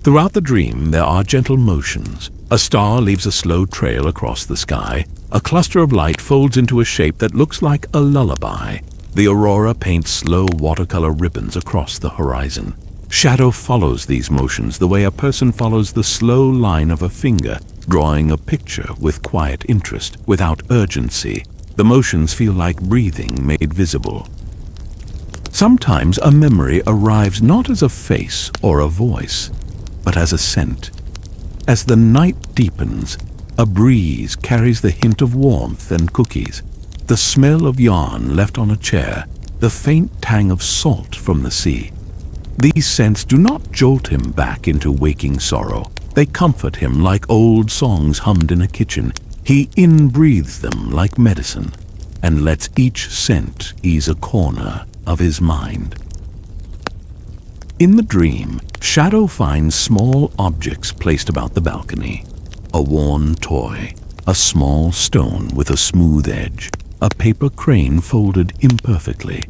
Throughout the dream, there are gentle motions. A star leaves a slow trail across the sky. A cluster of light folds into a shape that looks like a lullaby. The aurora paints slow watercolor ribbons across the horizon. Shadow follows these motions the way a person follows the slow line of a finger, drawing a picture with quiet interest, without urgency. The motions feel like breathing made visible. Sometimes a memory arrives not as a face or a voice, but as a scent. As the night deepens, a breeze carries the hint of warmth and cookies, the smell of yarn left on a chair, the faint tang of salt from the sea. These scents do not jolt him back into waking sorrow. They comfort him like old songs hummed in a kitchen. He in-breathes them like medicine, and lets each scent ease a corner of his mind. In the dream, Shadow finds small objects placed about the balcony. A worn toy, a small stone with a smooth edge, a paper crane folded imperfectly.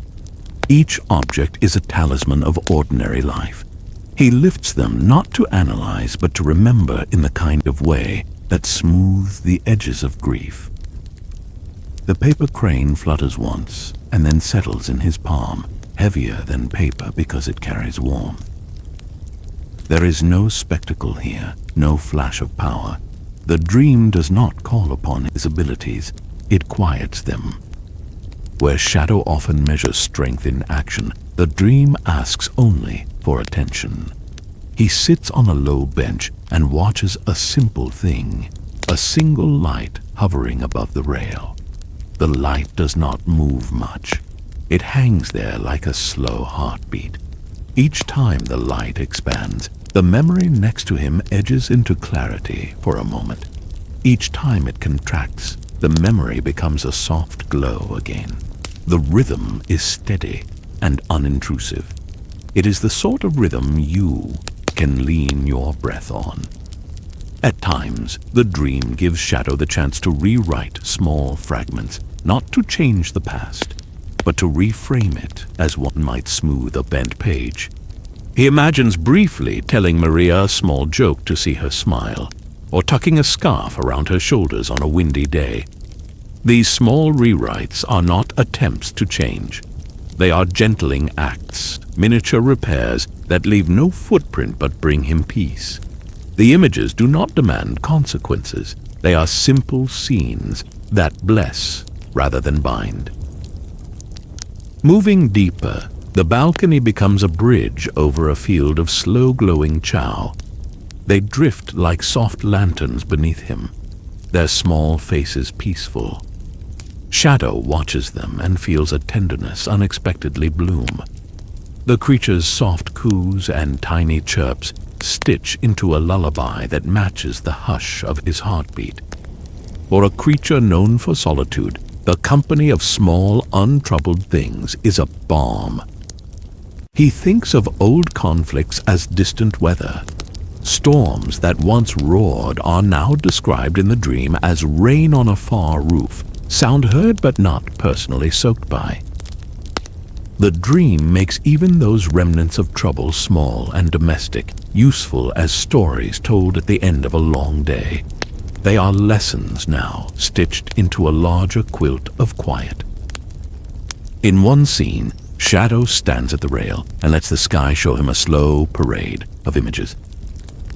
Each object is a talisman of ordinary life. He lifts them not to analyze, but to remember in the kind of way that smooths the edges of grief. The paper crane flutters once, and then settles in his palm, heavier than paper because it carries warmth. There is no spectacle here, no flash of power. The dream does not call upon his abilities, it quiets them. Where Shadow often measures strength in action, the dream asks only for attention. He sits on a low bench and watches a simple thing, a single light hovering above the rail. The light does not move much. It hangs there like a slow heartbeat. Each time the light expands, the memory next to him edges into clarity for a moment. Each time it contracts, the memory becomes a soft glow again. The rhythm is steady and unintrusive. It is the sort of rhythm you can lean your breath on. At times, the dream gives Shadow the chance to rewrite small fragments, not to change the past, but to reframe it as one might smooth a bent page. He imagines briefly telling Maria a small joke to see her smile, or tucking a scarf around her shoulders on a windy day. These small rewrites are not attempts to change. They are gentling acts, miniature repairs that leave no footprint but bring him peace. The images do not demand consequences. They are simple scenes that bless rather than bind. Moving deeper, the balcony becomes a bridge over a field of slow-glowing Chao. They drift like soft lanterns beneath him, their small faces peaceful. Shadow watches them and feels a tenderness unexpectedly bloom. The creature's soft coos and tiny chirps stitch into a lullaby that matches the hush of his heartbeat. For a creature known for solitude, the company of small, untroubled things is a balm. He thinks of old conflicts as distant weather. Storms that once roared are now described in the dream as rain on a far roof, sound heard but not personally soaked by. The dream makes even those remnants of trouble small and domestic, useful as stories told at the end of a long day. They are lessons now, stitched into a larger quilt of quiet. In one scene, Shadow stands at the rail and lets the sky show him a slow parade of images.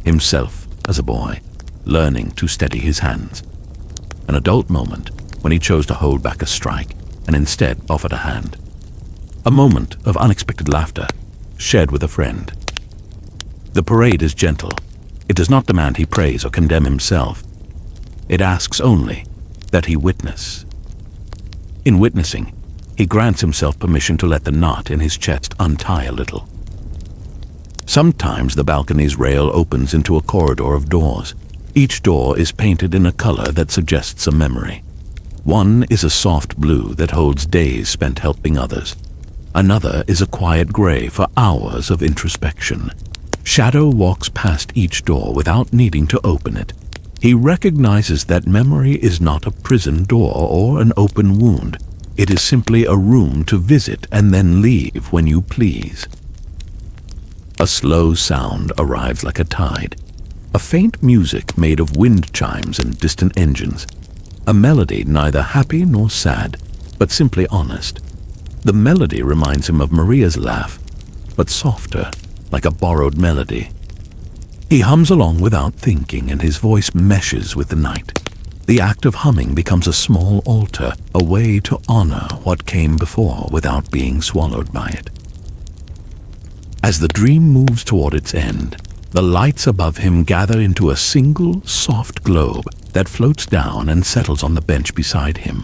Himself as a boy, learning to steady his hands. An adult moment when he chose to hold back a strike and instead offered a hand. A moment of unexpected laughter, shared with a friend. The parade is gentle. It does not demand he praise or condemn himself. It asks only that he witness. In witnessing, he grants himself permission to let the knot in his chest untie a little. Sometimes the balcony's rail opens into a corridor of doors. Each door is painted in a color that suggests a memory. One is a soft blue that holds days spent helping others. Another is a quiet gray for hours of introspection. Shadow walks past each door without needing to open it. He recognizes that memory is not a prison door or an open wound. It is simply a room to visit and then leave when you please. A slow sound arrives like a tide. A faint music made of wind chimes and distant engines. A melody neither happy nor sad, but simply honest. The melody reminds him of Maria's laugh, but softer, like a borrowed melody. He hums along without thinking, and his voice meshes with the night. The act of humming becomes a small altar, a way to honor what came before without being swallowed by it. As the dream moves toward its end, the lights above him gather into a single, soft globe that floats down and settles on the bench beside him.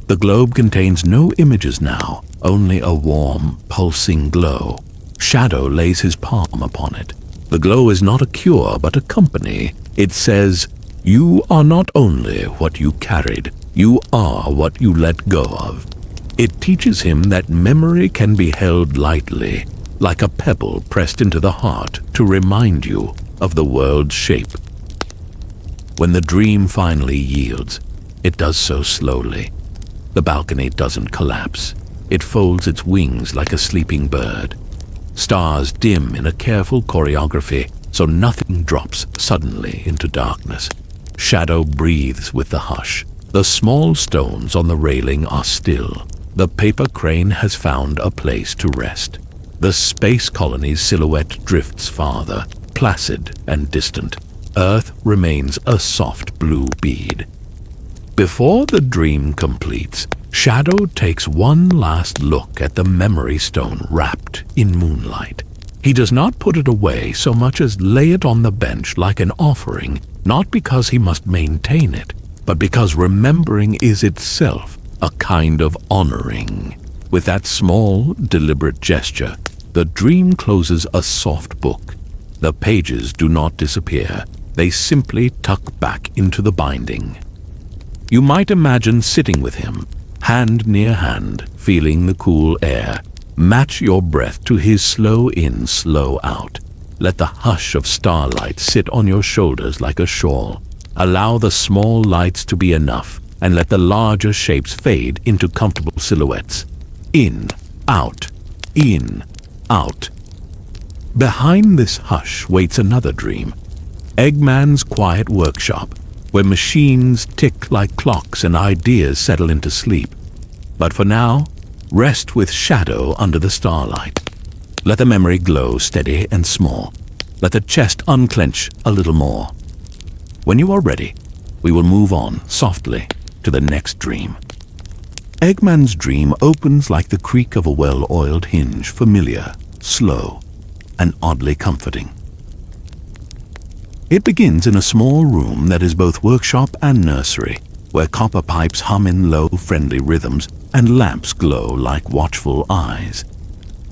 The globe contains no images now, only a warm, pulsing glow. Shadow lays his palm upon it. The glow is not a cure, but a company. It says, "You are not only what you carried, you are what you let go of." It teaches him that memory can be held lightly, like a pebble pressed into the heart to remind you of the world's shape. When the dream finally yields, it does so slowly. The balcony doesn't collapse. It folds its wings like a sleeping bird. Stars dim in a careful choreography so nothing drops suddenly into darkness. Shadow breathes with the hush. The small stones on the railing are still. The paper crane has found a place to rest. The space colony's silhouette drifts farther, placid and distant. Earth remains a soft blue bead. Before the dream completes, Shadow takes one last look at the memory stone wrapped in moonlight. He does not put it away so much as lay it on the bench like an offering, not because he must maintain it, but because remembering is itself a kind of honoring. With that small, deliberate gesture, the dream closes a soft book. The pages do not disappear. They simply tuck back into the binding. You might imagine sitting with him, hand near hand, feeling the cool air. Match your breath to his slow in, slow out. Let the hush of starlight sit on your shoulders like a shawl. Allow the small lights to be enough, and let the larger shapes fade into comfortable silhouettes. In, out, in, out. Behind this hush waits another dream. Eggman's quiet workshop, where machines tick like clocks and ideas settle into sleep. But for now, rest with Shadow under the starlight. Let the memory glow steady and small. Let the chest unclench a little more. When you are ready, we will move on softly to the next dream. Eggman's dream opens like the creak of a well-oiled hinge, familiar, slow, and oddly comforting. It begins in a small room that is both workshop and nursery, where copper pipes hum in low, friendly rhythms and lamps glow like watchful eyes.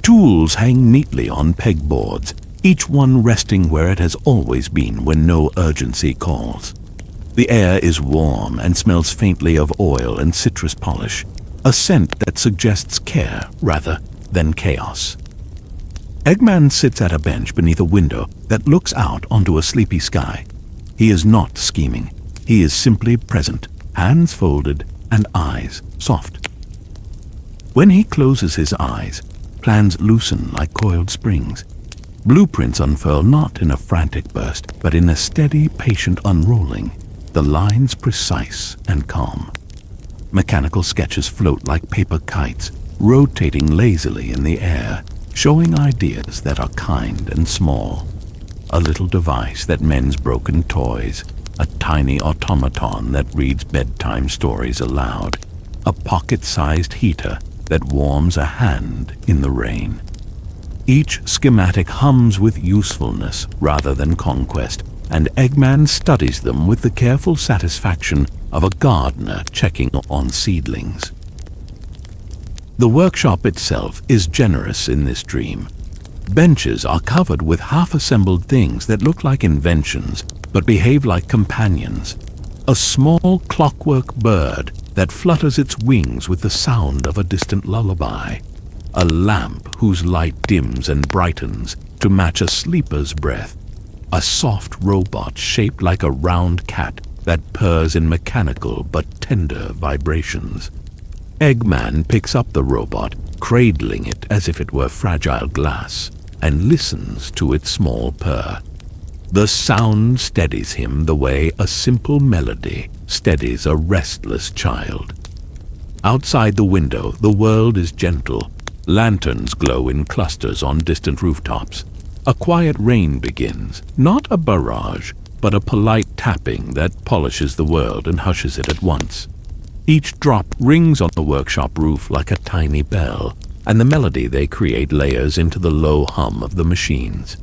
Tools hang neatly on pegboards, each one resting where it has always been when no urgency calls. The air is warm and smells faintly of oil and citrus polish, a scent that suggests care rather than chaos. Eggman sits at a bench beneath a window that looks out onto a sleepy sky. He is not scheming. He is simply present, hands folded and eyes soft. When he closes his eyes, plans loosen like coiled springs. Blueprints unfurl not in a frantic burst, but in a steady, patient unrolling, the lines precise and calm. Mechanical sketches float like paper kites, rotating lazily in the air, showing ideas that are kind and small. A little device that mends broken toys, a tiny automaton that reads bedtime stories aloud, a pocket-sized heater that warms a hand in the rain. Each schematic hums with usefulness rather than conquest, and Eggman studies them with the careful satisfaction of a gardener checking on seedlings. The workshop itself is generous in this dream. Benches are covered with half-assembled things that look like inventions, but behave like companions. A small clockwork bird that flutters its wings with the sound of a distant lullaby. A lamp whose light dims and brightens to match a sleeper's breath. A soft robot shaped like a round cat that purrs in mechanical but tender vibrations. Eggman picks up the robot, cradling it as if it were fragile glass, and listens to its small purr. The sound steadies him the way a simple melody steadies a restless child. Outside the window, the world is gentle. Lanterns glow in clusters on distant rooftops. A quiet rain begins, not a barrage, but a polite tapping that polishes the world and hushes it at once. Each drop rings on the workshop roof like a tiny bell, and the melody they create layers into the low hum of the machines.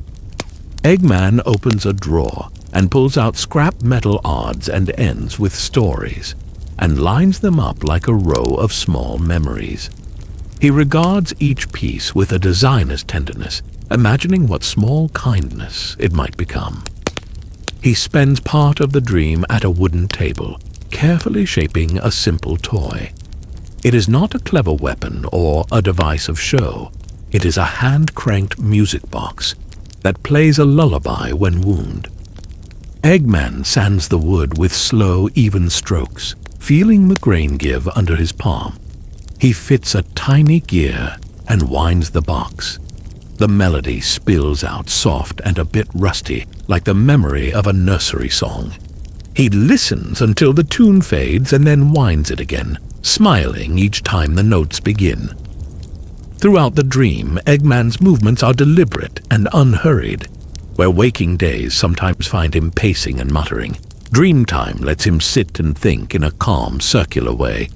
Eggman opens a drawer and pulls out scrap metal odds and ends with stories, and lines them up like a row of small memories. He regards each piece with a designer's tenderness, imagining what small kindness it might become. He spends part of the dream at a wooden table, carefully shaping a simple toy. It is not a clever weapon or a device of show. It is a hand-cranked music box that plays a lullaby when wound. Eggman sands the wood with slow, even strokes, feeling the grain give under his palm. He fits a tiny gear and winds the box. The melody spills out soft and a bit rusty, like the memory of a nursery song. He listens until the tune fades and then winds it again, smiling each time the notes begin. Throughout the dream, Eggman's movements are deliberate and unhurried. Where waking days sometimes find him pacing and muttering, dreamtime lets him sit and think in a calm, circular way.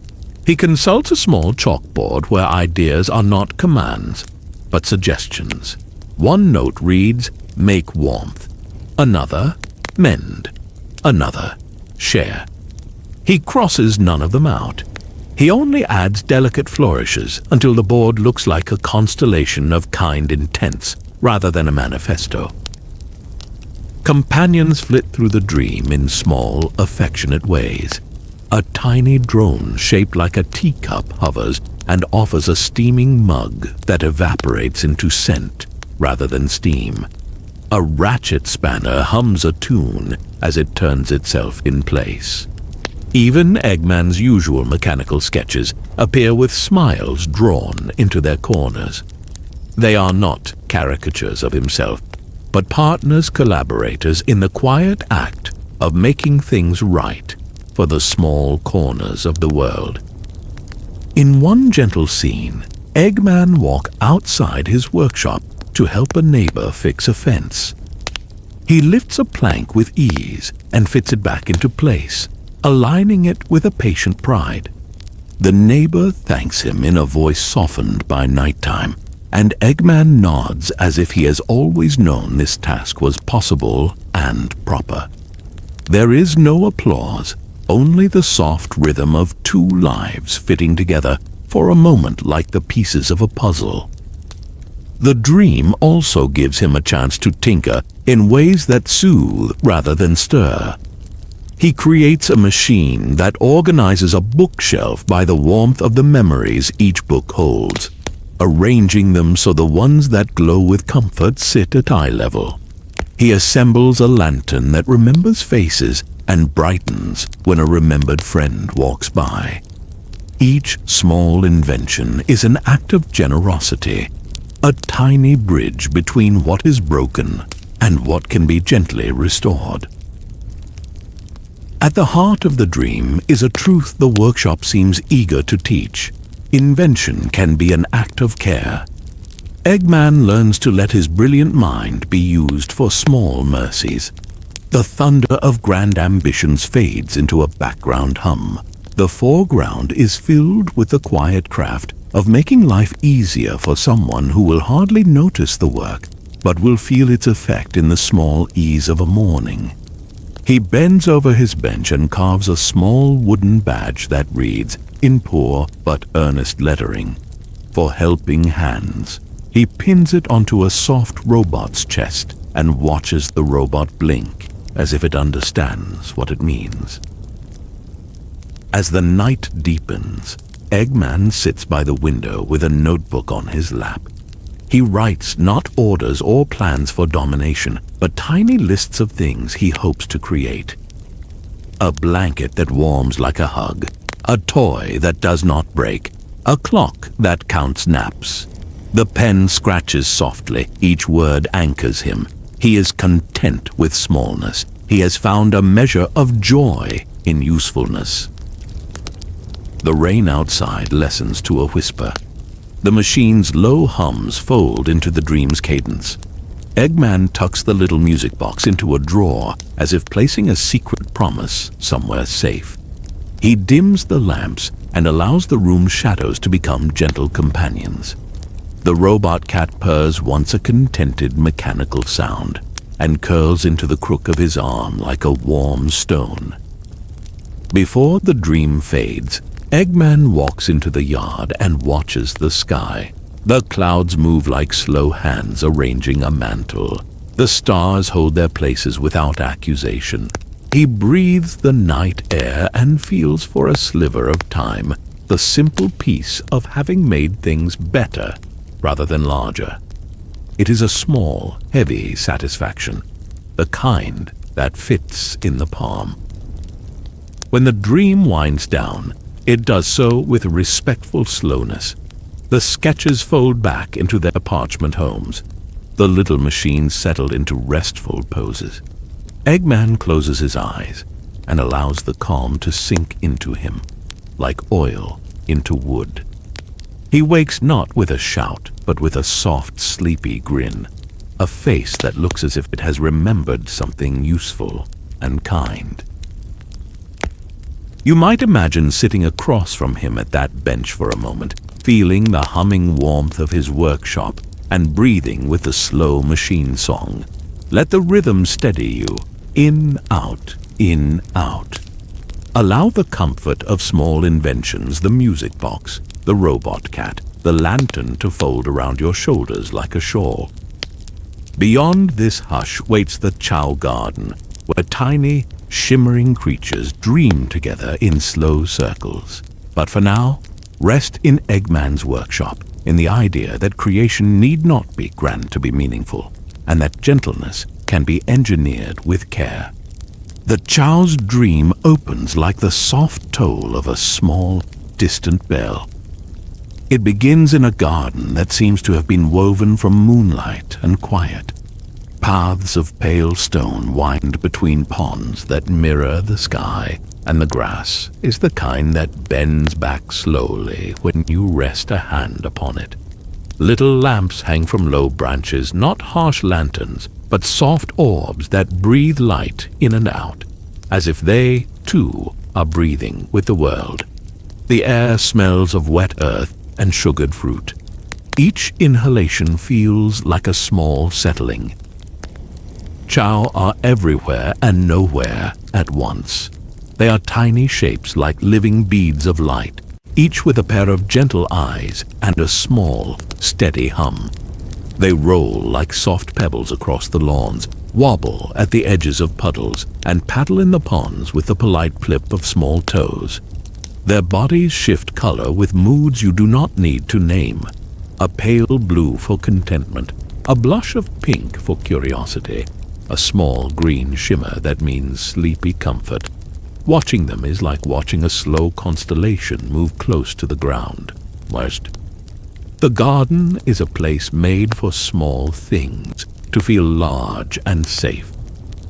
He consults a small chalkboard where ideas are not commands, but suggestions. One note reads, "Make warmth." Another, "Mend." Another, "Share." He crosses none of them out. He only adds delicate flourishes until the board looks like a constellation of kind intents rather than a manifesto. Companions flit through the dream in small, affectionate ways. A tiny drone shaped like a teacup hovers and offers a steaming mug that evaporates into scent rather than steam. A ratchet spanner hums a tune as it turns itself in place. Even Eggman's usual mechanical sketches appear with smiles drawn into their corners. They are not caricatures of himself, but partners, collaborators in the quiet act of making things right for the small corners of the world. In one gentle scene, Eggman walks outside his workshop to help a neighbor fix a fence. He lifts a plank with ease and fits it back into place, aligning it with a patient pride. The neighbor thanks him in a voice softened by nighttime, and Eggman nods as if he has always known this task was possible and proper. There is no applause, only the soft rhythm of two lives fitting together for a moment like the pieces of a puzzle. The dream also gives him a chance to tinker in ways that soothe rather than stir. He creates a machine that organizes a bookshelf by the warmth of the memories each book holds, arranging them so the ones that glow with comfort sit at eye level. He assembles a lantern that remembers faces and brightens when a remembered friend walks by. Each small invention is an act of generosity, a tiny bridge between what is broken and what can be gently restored. At the heart of the dream is a truth the workshop seems eager to teach. Invention can be an act of care. Eggman learns to let his brilliant mind be used for small mercies. The thunder of grand ambitions fades into a background hum. The foreground is filled with the quiet craft of making life easier for someone who will hardly notice the work, but will feel its effect in the small ease of a morning. He bends over his bench and carves a small wooden badge that reads, in poor but earnest lettering, "For helping hands." He pins it onto a soft robot's chest and watches the robot blink as if it understands what it means. As the night deepens, Eggman sits by the window with a notebook on his lap. He writes not orders or plans for domination, but tiny lists of things he hopes to create. A blanket that warms like a hug, a toy that does not break, a clock that counts naps. The pen scratches softly, each word anchors him. He is content with smallness. He has found a measure of joy in usefulness. The rain outside lessens to a whisper. The machine's low hums fold into the dream's cadence. Eggman tucks the little music box into a drawer as if placing a secret promise somewhere safe. He dims the lamps and allows the room's shadows to become gentle companions. The robot cat purrs once a contented mechanical sound and curls into the crook of his arm like a warm stone. Before the dream fades, Eggman walks into the yard and watches the sky. The clouds move like slow hands arranging a mantle. The stars hold their places without accusation. He breathes the night air and feels for a sliver of time the simple peace of having made things better rather than larger. It is a small, heavy satisfaction, the kind that fits in the palm. When the dream winds down, it does so with respectful slowness. The sketches fold back into their parchment homes. The little machines settle into restful poses. Eggman closes his eyes and allows the calm to sink into him, like oil into wood. He wakes not with a shout, but with a soft, sleepy grin, a face that looks as if it has remembered something useful and kind. You might imagine sitting across from him at that bench for a moment, feeling the humming warmth of his workshop and breathing with the slow machine song. Let the rhythm steady you, in, out, in, out. Allow the comfort of small inventions, the music box, the robot cat, the lantern to fold around your shoulders like a shawl. Beyond this hush waits the Chao garden, where tiny, shimmering creatures dream together in slow circles. But for now, rest in Eggman's workshop, in the idea that creation need not be grand to be meaningful, and that gentleness can be engineered with care. The Chao's dream opens like the soft toll of a small, distant bell. It begins in a garden that seems to have been woven from moonlight and quiet. Paths of pale stone wind between ponds that mirror the sky, and the grass is the kind that bends back slowly when you rest a hand upon it. Little lamps hang from low branches, not harsh lanterns, but soft orbs that breathe light in and out, as if they, too, are breathing with the world. The air smells of wet earth and sugared fruit. Each inhalation feels like a small settling. Chao are everywhere and nowhere at once. They are tiny shapes like living beads of light, each with a pair of gentle eyes and a small, steady hum. They roll like soft pebbles across the lawns, wobble at the edges of puddles, and paddle in the ponds with the polite flip of small toes. Their bodies shift color with moods you do not need to name. A pale blue for contentment, a blush of pink for curiosity, a small green shimmer that means sleepy comfort. Watching them is like watching a slow constellation move close to the ground. The garden is a place made for small things to feel large and safe.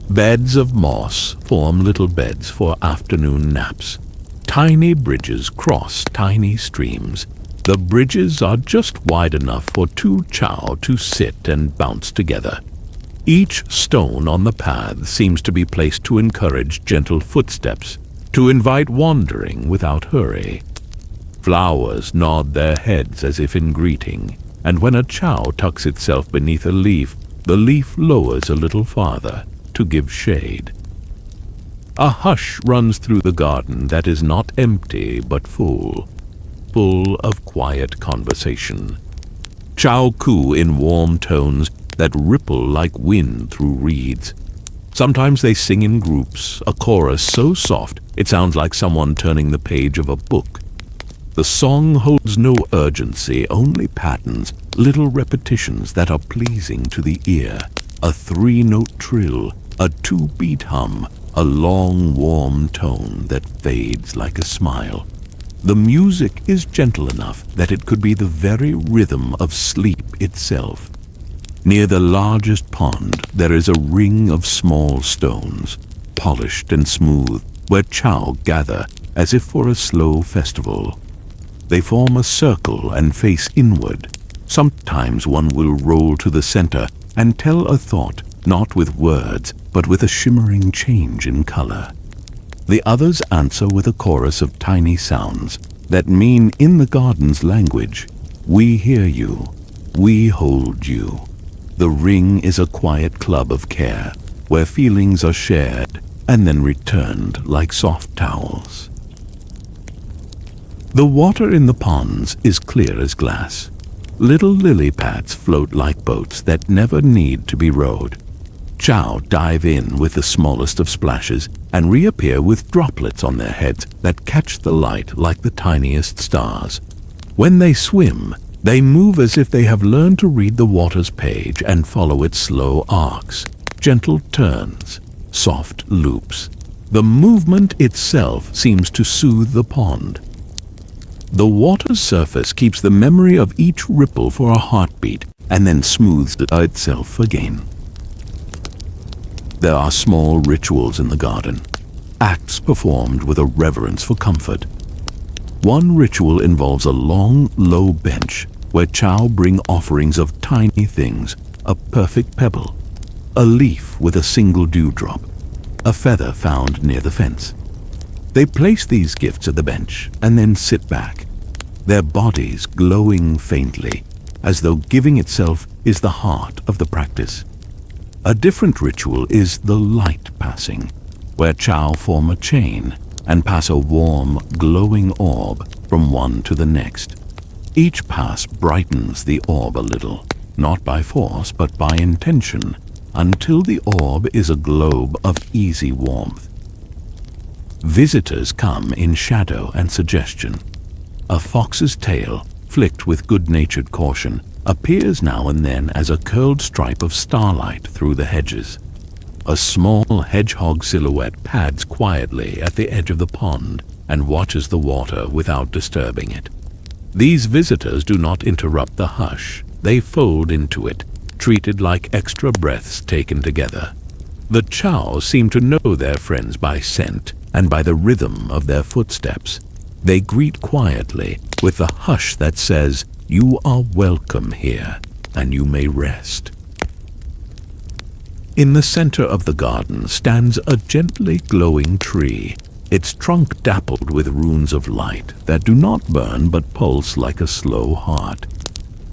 Beds of moss form little beds for afternoon naps. Tiny bridges cross tiny streams. The bridges are just wide enough for two Chao to sit and bounce together. Each stone on the path seems to be placed to encourage gentle footsteps, to invite wandering without hurry. Flowers nod their heads as if in greeting, and when a Chao tucks itself beneath a leaf, the leaf lowers a little farther to give shade. A hush runs through the garden that is not empty but full of quiet conversation. Chao coo in warm tones that ripple like wind through reeds. Sometimes they sing in groups, a chorus so soft it sounds like someone turning the page of a book. The song holds no urgency, only patterns, little repetitions that are pleasing to the ear. A three-note trill, a two-beat hum, a long, warm tone that fades like a smile. The music is gentle enough that it could be the very rhythm of sleep itself. Near the largest pond, there is a ring of small stones, polished and smooth, where Chao gather as if for a slow festival. They form a circle and face inward. Sometimes one will roll to the center and tell a thought, not with words, but with a shimmering change in color. The others answer with a chorus of tiny sounds that mean in the garden's language, "We hear you." We hold you. The ring is a quiet club of care, where feelings are shared and then returned like soft towels. The water in the ponds is clear as glass. Little lily pads float like boats that never need to be rowed. Chao dive in with the smallest of splashes and reappear with droplets on their heads that catch the light like the tiniest stars. When they swim, they move as if they have learned to read the water's page and follow its slow arcs, gentle turns, soft loops. The movement itself seems to soothe the pond. The water's surface keeps the memory of each ripple for a heartbeat and then smooths it itself again. There are small rituals in the garden, acts performed with a reverence for comfort. One ritual involves a long, low bench where Chao bring offerings of tiny things, a perfect pebble, a leaf with a single dewdrop, a feather found near the fence. They place these gifts at the bench and then sit back, their bodies glowing faintly, as though giving itself is the heart of the practice. A different ritual is the light passing, where Chao form a chain and pass a warm, glowing orb from one to the next. Each pass brightens the orb a little, not by force but by intention, until the orb is a globe of easy warmth. Visitors come in shadow and suggestion. A fox's tail, flicked with good-natured caution, appears now and then as a curled stripe of starlight through the hedges. A small hedgehog silhouette pads quietly at the edge of the pond and watches the water without disturbing it. These visitors do not interrupt the hush. They fold into it, treated like extra breaths taken together. The Chao seem to know their friends by scent and by the rhythm of their footsteps. They greet quietly with the hush that says, "You are welcome here, and you may rest." In the center of the garden stands a gently glowing tree, its trunk dappled with runes of light that do not burn but pulse like a slow heart.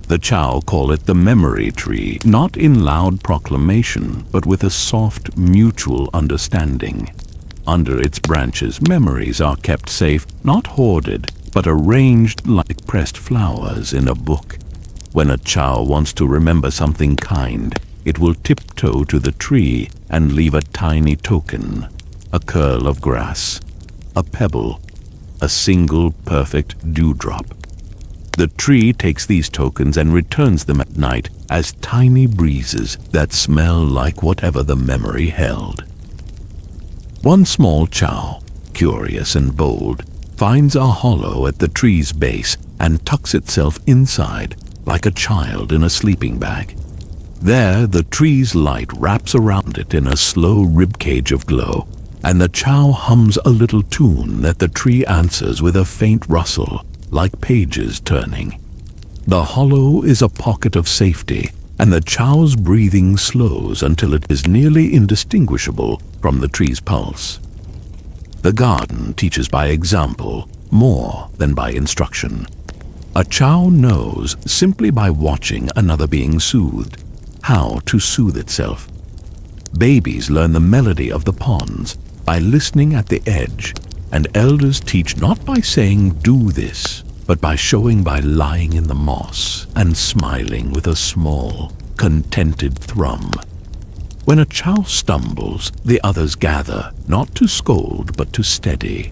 The Chao call it the memory tree, not in loud proclamation, but with a soft, mutual understanding. Under its branches, memories are kept safe, not hoarded, but arranged like pressed flowers in a book. When a Chao wants to remember something kind, it will tiptoe to the tree and leave a tiny token, a curl of grass, a pebble, a single perfect dewdrop. The tree takes these tokens and returns them at night as tiny breezes that smell like whatever the memory held. One small Chao, curious and bold, finds a hollow at the tree's base and tucks itself inside like a child in a sleeping bag. There, the tree's light wraps around it in a slow ribcage of glow, and the Chao hums a little tune that the tree answers with a faint rustle, like pages turning. The hollow is a pocket of safety, and the Chao's breathing slows until it is nearly indistinguishable from the tree's pulse. The garden teaches by example more than by instruction. A Chao knows, simply by watching another being soothed, how to soothe itself. Babies learn the melody of the ponds by listening at the edge, and elders teach not by saying, "Do this," but by showing by lying in the moss and smiling with a small, contented thrum. When a Chao stumbles, the others gather, not to scold but to steady.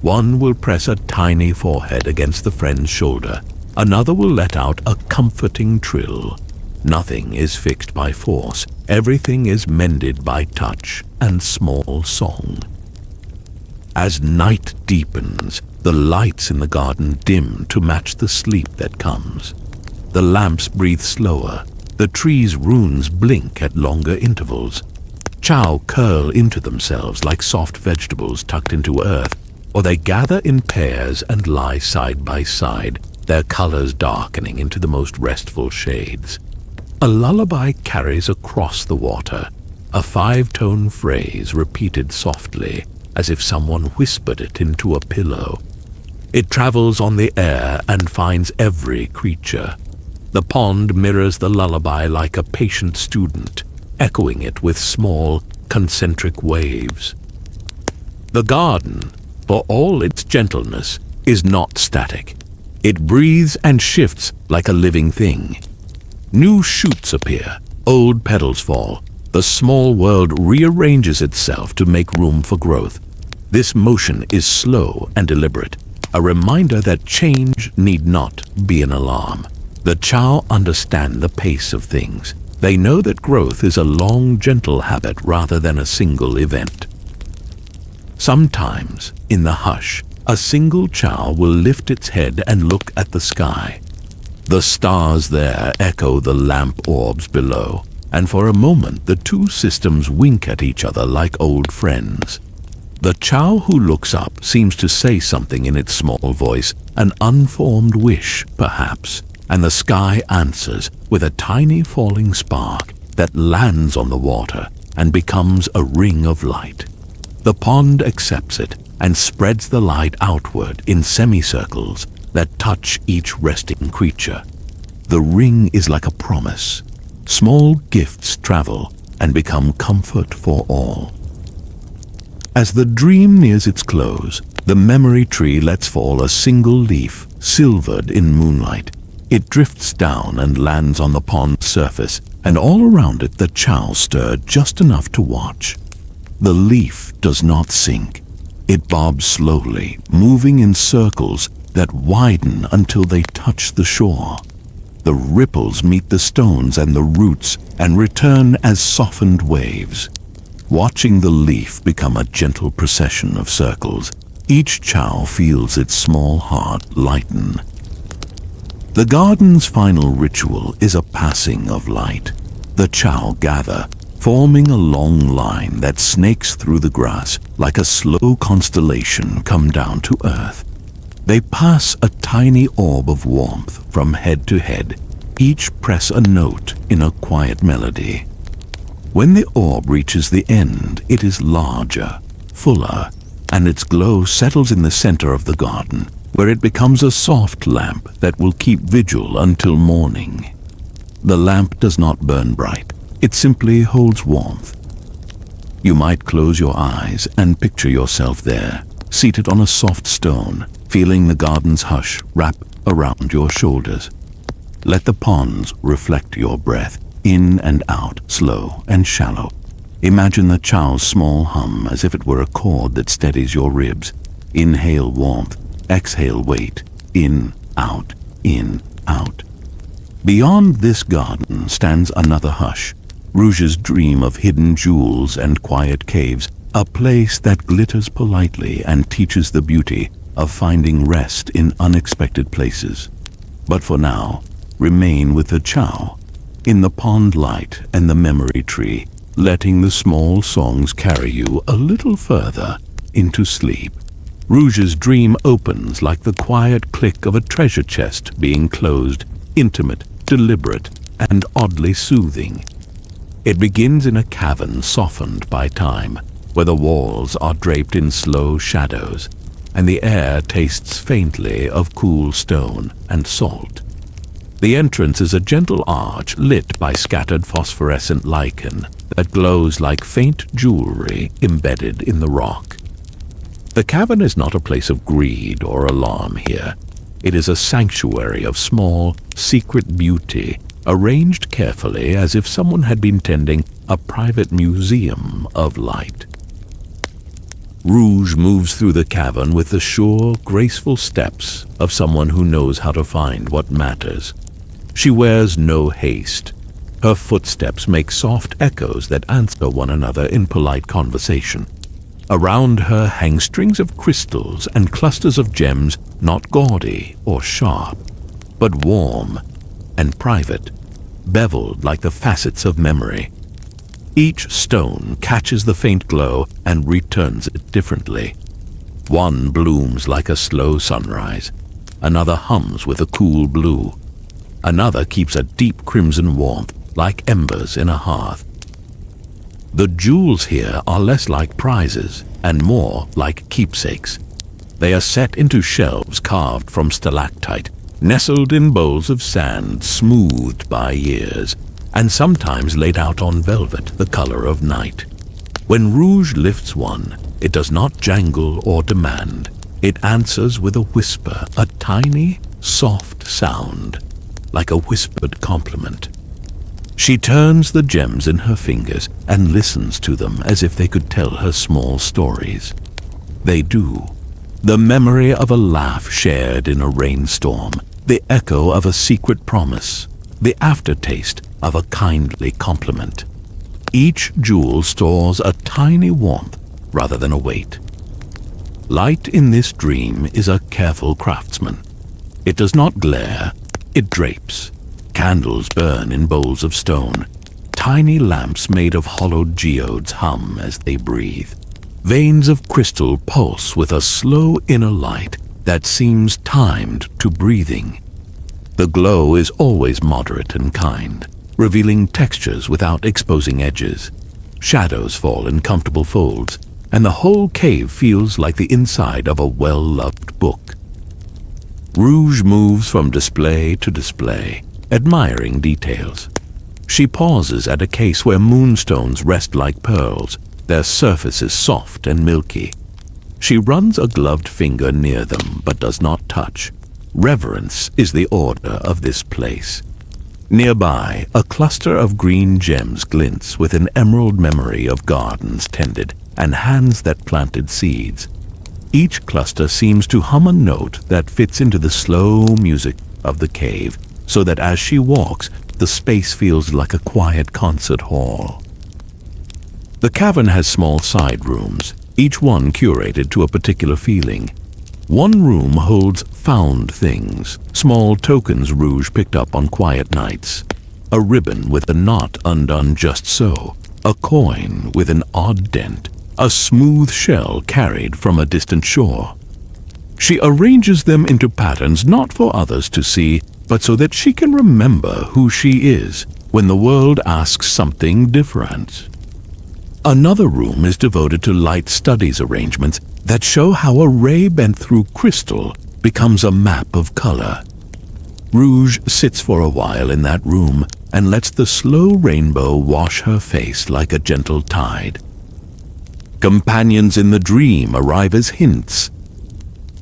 One will press a tiny forehead against the friend's shoulder. Another will let out a comforting trill. Nothing is fixed by force. Everything is mended by touch and small song. As night deepens, the lights in the garden dim to match the sleep that comes. The lamps breathe slower. The tree's runes blink at longer intervals. Chao curl into themselves like soft vegetables tucked into earth, or they gather in pairs and lie side by side, their colors darkening into the most restful shades. A lullaby carries across the water, a 5-tone phrase repeated softly, as if someone whispered it into a pillow. It travels on the air and finds every creature. The pond mirrors the lullaby like a patient student, echoing it with small, concentric waves. The garden, for all its gentleness, is not static. It breathes and shifts like a living thing. New shoots appear, old petals fall. The small world rearranges itself to make room for growth. This motion is slow and deliberate, a reminder that change need not be an alarm. The Chao understand the pace of things. They know that growth is a long, gentle habit rather than a single event. Sometimes, in the hush, a single Chao will lift its head and look at the sky. The stars there echo the lamp orbs below, and for a moment the two systems wink at each other like old friends. The Chao who looks up seems to say something in its small voice, an unformed wish, perhaps, and the sky answers with a tiny falling spark that lands on the water and becomes a ring of light. The pond accepts it and spreads the light outward in semicircles that touch each resting creature. The ring is like a promise. Small gifts travel and become comfort for all. As the dream nears its close, the memory tree lets fall a single leaf, silvered in moonlight. It drifts down and lands on the pond's surface, and all around it the Chao stir just enough to watch. The leaf does not sink. It bobs slowly, moving in circles that widen until they touch the shore. The ripples meet the stones and the roots and return as softened waves. Watching the leaf become a gentle procession of circles, each Chao feels its small heart lighten. The garden's final ritual is a passing of light. The Chao gather, forming a long line that snakes through the grass like a slow constellation come down to earth. They pass a tiny orb of warmth from head to head. Each press a note in a quiet melody. When the orb reaches the end, it is larger, fuller, and its glow settles in the center of the garden, where it becomes a soft lamp that will keep vigil until morning. The lamp does not burn bright. It simply holds warmth. You might close your eyes and picture yourself there, seated on a soft stone, feeling the garden's hush wrap around your shoulders. Let the ponds reflect your breath, in and out, slow and shallow. Imagine the Chao's small hum as if it were a chord that steadies your ribs. Inhale warmth, exhale weight, in, out, in, out. Beyond this garden stands another hush, Rouge's dream of hidden jewels and quiet caves, a place that glitters politely and teaches the beauty of finding rest in unexpected places. But for now, remain with the Chao, in the pond light and the memory tree, letting the small songs carry you a little further into sleep. Rouge's dream opens like the quiet click of a treasure chest being closed, intimate, deliberate, and oddly soothing. It begins in a cavern softened by time, where the walls are draped in slow shadows, and the air tastes faintly of cool stone and salt. The entrance is a gentle arch lit by scattered phosphorescent lichen that glows like faint jewelry embedded in the rock. The cavern is not a place of greed or alarm here. It is a sanctuary of small, secret beauty, arranged carefully as if someone had been tending a private museum of light. Rouge moves through the cavern with the sure, graceful steps of someone who knows how to find what matters. She wears no haste. Her footsteps make soft echoes that answer one another in polite conversation. Around her hang strings of crystals and clusters of gems not gaudy or sharp, but warm and private, beveled like the facets of memory. Each stone catches the faint glow and returns it differently. One blooms like a slow sunrise. Another hums with a cool blue. Another keeps a deep crimson warmth like embers in a hearth. The jewels here are less like prizes and more like keepsakes. They are set into shelves carved from stalactite, nestled in bowls of sand smoothed by years, and sometimes laid out on velvet the color of night. When Rouge lifts one, it does not jangle or demand. It answers with a whisper, a tiny, soft sound, like a whispered compliment. She turns the gems in her fingers and listens to them as if they could tell her small stories. They do. The memory of a laugh shared in a rainstorm, the echo of a secret promise, the aftertaste of a kindly compliment. Each jewel stores a tiny warmth rather than a weight. Light in this dream is a careful craftsman. It does not glare, it drapes. Candles burn in bowls of stone. Tiny lamps made of hollowed geodes hum as they breathe. Veins of crystal pulse with a slow inner light that seems timed to breathing. The glow is always moderate and kind, revealing textures without exposing edges. Shadows fall in comfortable folds, and the whole cave feels like the inside of a well-loved book. Rouge moves from display to display, admiring details. She pauses at a case where moonstones rest like pearls, their surface is soft and milky. She runs a gloved finger near them, but does not touch. Reverence is the order of this place. Nearby, a cluster of green gems glints with an emerald memory of gardens tended and hands that planted seeds. Each cluster seems to hum a note that fits into the slow music of the cave, so that as she walks, the space feels like a quiet concert hall. The cavern has small side rooms, each one curated to a particular feeling. One room holds found things, small tokens Rouge picked up on quiet nights. A ribbon with a knot undone just so, a coin with an odd dent, a smooth shell carried from a distant shore. She arranges them into patterns not for others to see, but so that she can remember who she is when the world asks something different. Another room is devoted to light studies arrangements that show how a ray bent through crystal becomes a map of color. Rouge sits for a while in that room and lets the slow rainbow wash her face like a gentle tide. Companions in the dream arrive as hints.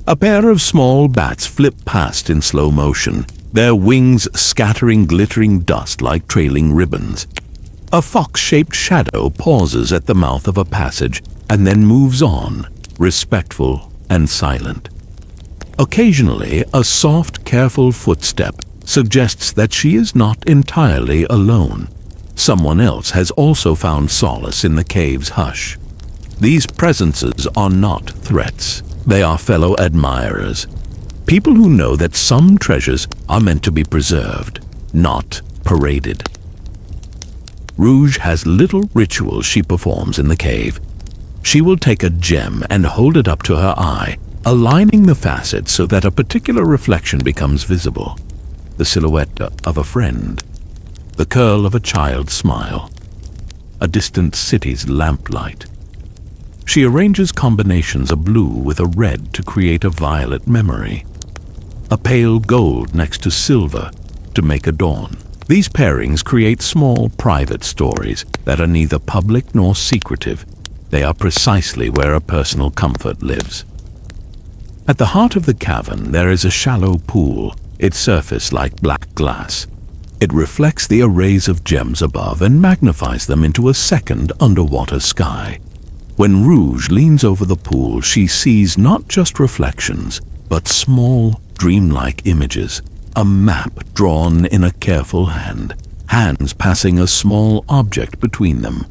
A pair of small bats flip past in slow motion, their wings scattering glittering dust like trailing ribbons. A fox-shaped shadow pauses at the mouth of a passage and then moves on, respectful and silent. Occasionally, a soft, careful footstep suggests that she is not entirely alone. Someone else has also found solace in the cave's hush. These presences are not threats. They are fellow admirers. People who know that some treasures are meant to be preserved, not paraded. Rouge has little rituals she performs in the cave. She will take a gem and hold it up to her eye, aligning the facets so that a particular reflection becomes visible. The silhouette of a friend, the curl of a child's smile, a distant city's lamplight. She arranges combinations of blue with a red to create a violet memory, a pale gold next to silver to make a dawn. These pairings create small, private stories that are neither public nor secretive. They are precisely where a personal comfort lives. At the heart of the cavern, there is a shallow pool, its surface like black glass. It reflects the arrays of gems above and magnifies them into a second underwater sky. When Rouge leans over the pool, she sees not just reflections, but small, dreamlike images. A map drawn in a careful hand, hands passing a small object between them.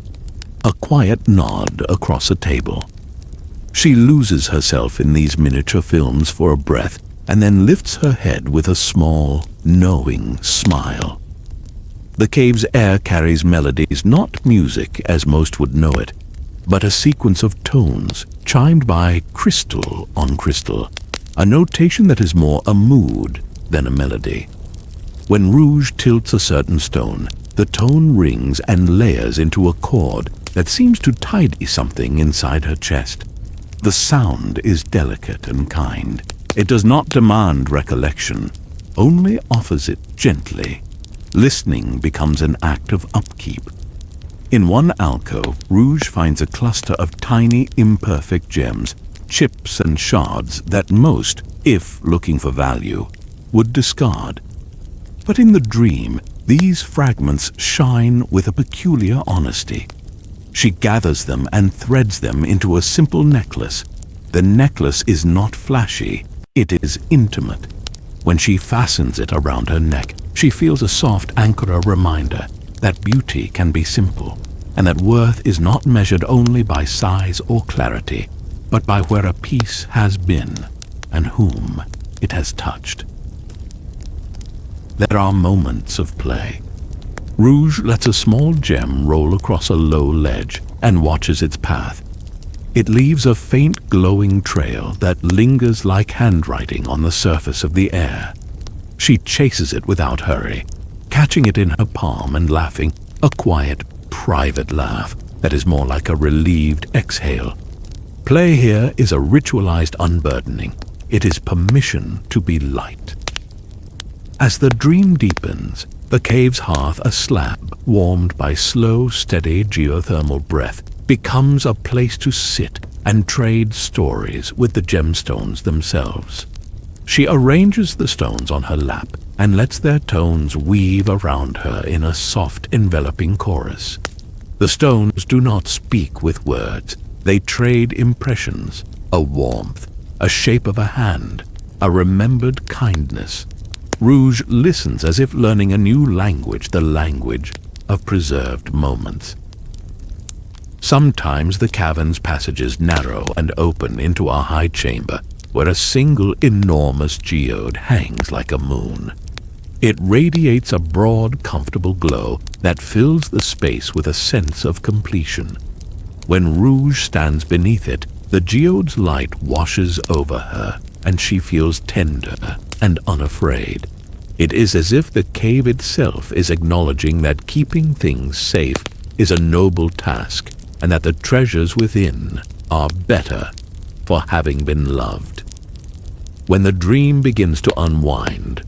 A quiet nod across a table. She loses herself in these miniature films for a breath and then lifts her head with a small, knowing smile. The cave's air carries melodies, not music as most would know it, but a sequence of tones chimed by crystal on crystal, a notation that is more a mood than a melody. When Rouge tilts a certain stone, the tone rings and layers into a chord that seems to tidy something inside her chest. The sound is delicate and kind. It does not demand recollection. only offers it gently. Listening becomes an act of upkeep. In one alcove, Rouge finds a cluster of tiny, imperfect gems, chips and shards that most, if looking for value, would discard. But in the dream, these fragments shine with a peculiar honesty. She gathers them and threads them into a simple necklace. The necklace is not flashy, it is intimate. When she fastens it around her neck, she feels a soft anchor reminder that beauty can be simple, and that worth is not measured only by size or clarity, but by where a piece has been and whom it has touched. There are moments of play. Rouge lets a small gem roll across a low ledge and watches its path. It leaves a faint glowing trail that lingers like handwriting on the surface of the air. She chases it without hurry, catching it in her palm and laughing, a quiet, private laugh that is more like a relieved exhale. Play here is a ritualized unburdening. It is permission to be light. As the dream deepens, the cave's hearth, a slab warmed by slow, steady geothermal breath, becomes a place to sit and trade stories with the gemstones themselves. She arranges the stones on her lap and lets their tones weave around her in a soft, enveloping chorus. The stones do not speak with words. They trade impressions, a warmth, a shape of a hand, a remembered kindness. Rouge listens as if learning a new language, the language of preserved moments. Sometimes the cavern's passages narrow and open into a high chamber where a single enormous geode hangs like a moon. It radiates a broad, comfortable glow that fills the space with a sense of completion. When Rouge stands beneath it, the geode's light washes over her, and she feels tender and unafraid. It is as if the cave itself is acknowledging that keeping things safe is a noble task, and that the treasures within are better for having been loved. When the dream begins to unwind,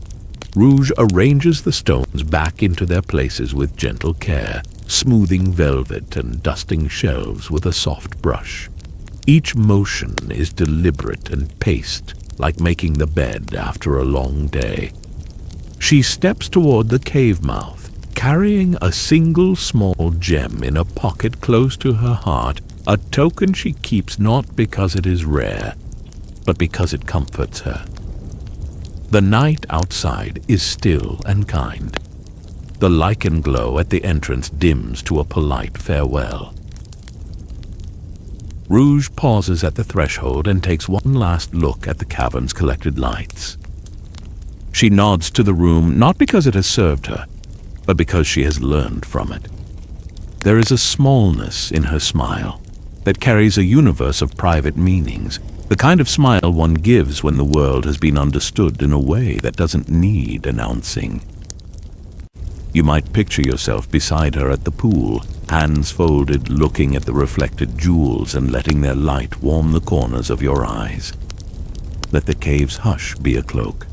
Rouge arranges the stones back into their places with gentle care, smoothing velvet and dusting shelves with a soft brush. Each motion is deliberate and paced, like making the bed after a long day. She steps toward the cave mouth, carrying a single small gem in a pocket close to her heart, a token she keeps not because it is rare, but because it comforts her. The night outside is still and kind. The lichen glow at the entrance dims to a polite farewell. Rouge pauses at the threshold and takes one last look at the cavern's collected lights. She nods to the room not because it has served her, but because she has learned from it. There is a smallness in her smile that carries a universe of private meanings, the kind of smile one gives when the world has been understood in a way that doesn't need announcing. You might picture yourself beside her at the pool, hands folded, looking at the reflected jewels and letting their light warm the corners of your eyes. Let the cave's hush be a cloak.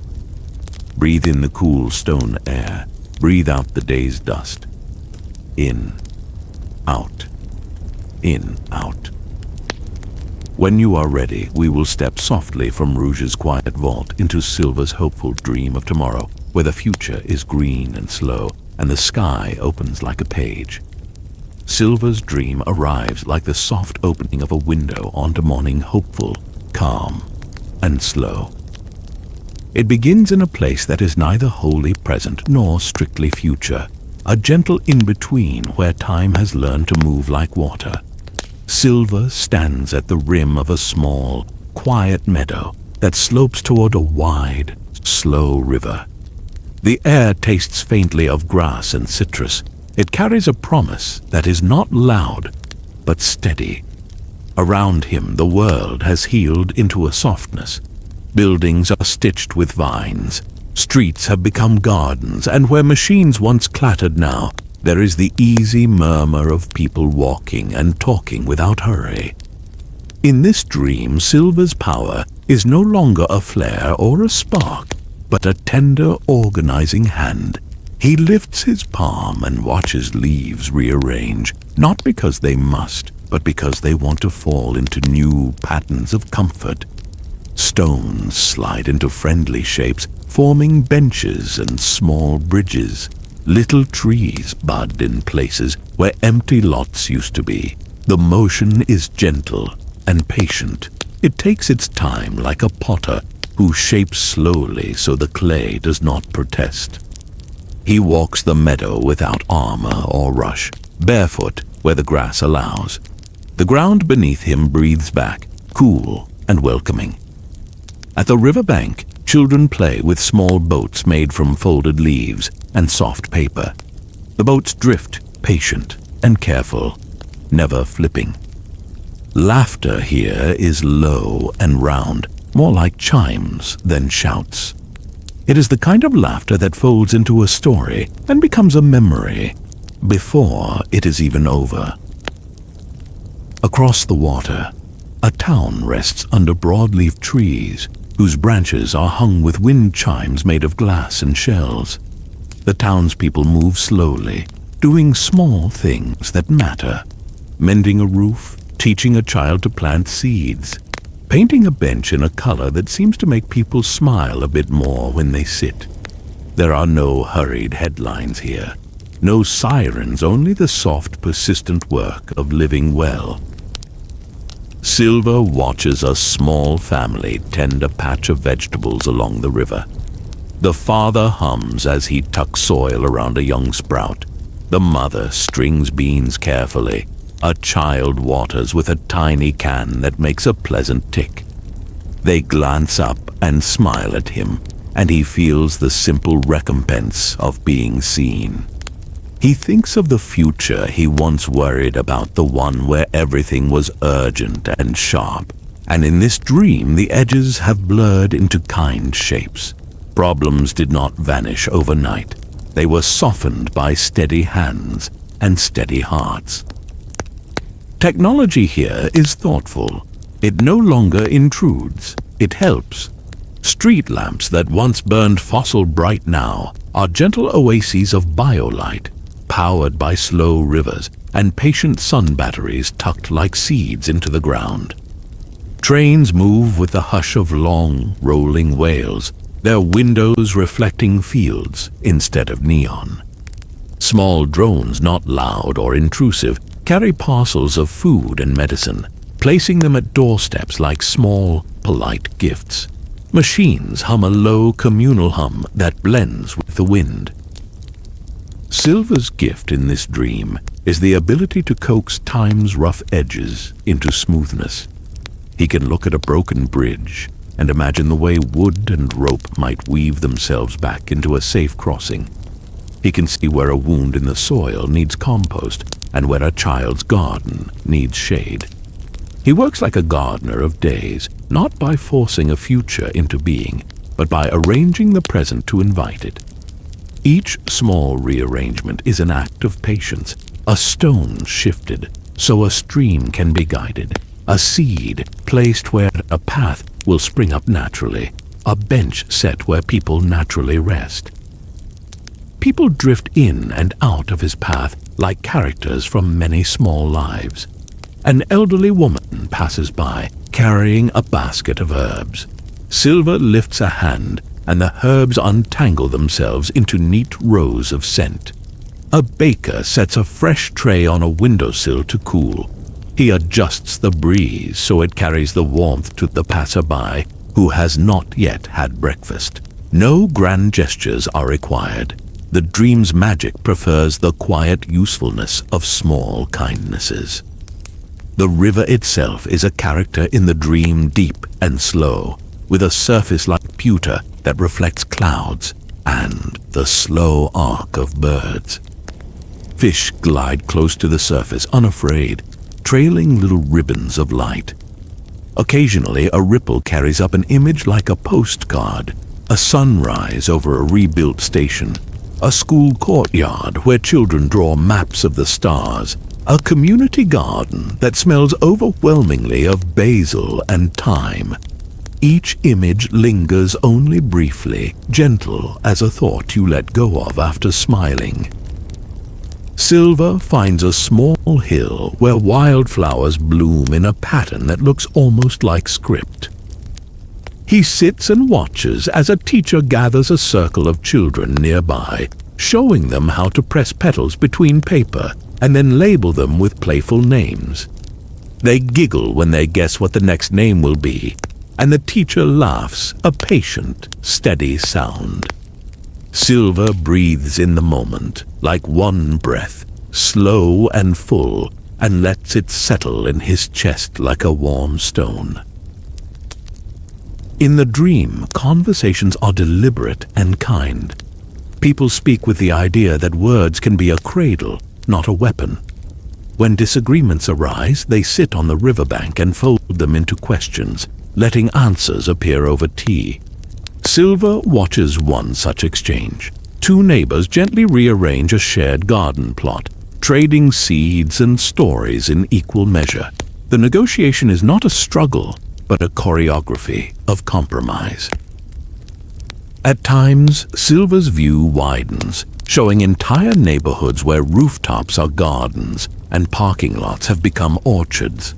Breathe in the cool stone air. Breathe out the day's dust. In, out, in, out. When you are ready, we will step softly from Rouge's quiet vault into Silver's hopeful dream of tomorrow, where the future is green and slow, and the sky opens like a page. Silver's dream arrives like the soft opening of a window onto morning, hopeful, calm, and slow. It begins in a place that is neither wholly present nor strictly future, a gentle in-between where time has learned to move like water. Silver stands at the rim of a small, quiet meadow that slopes toward a wide, slow river. The air tastes faintly of grass and citrus. It carries a promise that is not loud, but steady. Around him, the world has healed into a softness. Buildings are stitched with vines. Streets have become gardens, and where machines once clattered now, there is the easy murmur of people walking and talking without hurry. In this dream, Silver's power is no longer a flare or a spark. but a tender, organizing hand. He lifts his palm and watches leaves rearrange, not because they must, but because they want to fall into new patterns of comfort. Stones slide into friendly shapes, forming benches and small bridges. Little trees bud in places where empty lots used to be. The motion is gentle and patient. It takes its time like a potter who shapes slowly so the clay does not protest. He walks the meadow without armor or rush, barefoot where the grass allows. The ground beneath him breathes back, cool and welcoming. At the riverbank, children play with small boats made from folded leaves and soft paper. The boats drift, patient and careful, never flipping. Laughter here is low and round, more like chimes than shouts. It is the kind of laughter that folds into a story and becomes a memory before it is even over. Across the water, a town rests under broadleaf trees whose branches are hung with wind chimes made of glass and shells. The townspeople move slowly, doing small things that matter. Mending a roof, teaching a child to plant seeds, painting a bench in a color that seems to make people smile a bit more when they sit. There are no hurried headlines here, no sirens, only the soft, persistent work of living well. Silver watches a small family tend a patch of vegetables along the river. The father hums as he tucks soil around a young sprout. The mother strings beans carefully. A child waters with a tiny can that makes a pleasant tick. They glance up and smile at him, and he feels the simple recompense of being seen. He thinks of the future he once worried about, the one where everything was urgent and sharp, and in this dream the edges have blurred into kind shapes. Problems did not vanish overnight. They were softened by steady hands and steady hearts. Technology here is thoughtful. It no longer intrudes. It helps. Street lamps that once burned fossil bright now are gentle oases of biolight, powered by slow rivers and patient sun batteries tucked like seeds into the ground. Trains move with the hush of long, rolling wails, their windows reflecting fields instead of neon. Small drones, not loud or intrusive, carry parcels of food and medicine, placing them at doorsteps like small, polite gifts. Machines hum a low communal hum that blends with the wind. Silver's gift in this dream is the ability to coax time's rough edges into smoothness. He can look at a broken bridge and imagine the way wood and rope might weave themselves back into a safe crossing. He can see where a wound in the soil needs compost and where a child's garden needs shade. He works like a gardener of days, not by forcing a future into being, but by arranging the present to invite it. Each small rearrangement is an act of patience. A stone shifted so a stream can be guided. A seed placed where a path will spring up naturally. A bench set where people naturally rest. People drift in and out of his path like characters from many small lives. An elderly woman passes by, carrying a basket of herbs. Silver lifts a hand, and the herbs untangle themselves into neat rows of scent. A baker sets a fresh tray on a windowsill to cool. He adjusts the breeze so it carries the warmth to the passerby who has not yet had breakfast. No grand gestures are required. The dream's magic prefers the quiet usefulness of small kindnesses. The river itself is a character in the dream, deep and slow, with a surface like pewter that reflects clouds and the slow arc of birds. Fish glide close to the surface, unafraid, trailing little ribbons of light. Occasionally, a ripple carries up an image like a postcard, a sunrise over a rebuilt station, a school courtyard where children draw maps of the stars, a community garden that smells overwhelmingly of basil and thyme. Each image lingers only briefly, gentle as a thought you let go of after smiling. Silver finds a small hill where wildflowers bloom in a pattern that looks almost like script. He sits and watches as a teacher gathers a circle of children nearby, showing them how to press petals between paper and then label them with playful names. They giggle when they guess what the next name will be, and the teacher laughs, a patient, steady sound. Silver breathes in the moment, like one breath, slow and full, and lets it settle in his chest like a warm stone. In the dream, conversations are deliberate and kind. People speak with the idea that words can be a cradle, not a weapon. When disagreements arise, they sit on the riverbank and fold them into questions, letting answers appear over tea. Silver watches one such exchange. Two neighbors gently rearrange a shared garden plot, trading seeds and stories in equal measure. The negotiation is not a struggle, but a choreography of compromise. At times, Silver's view widens, showing entire neighborhoods where rooftops are gardens and parking lots have become orchards.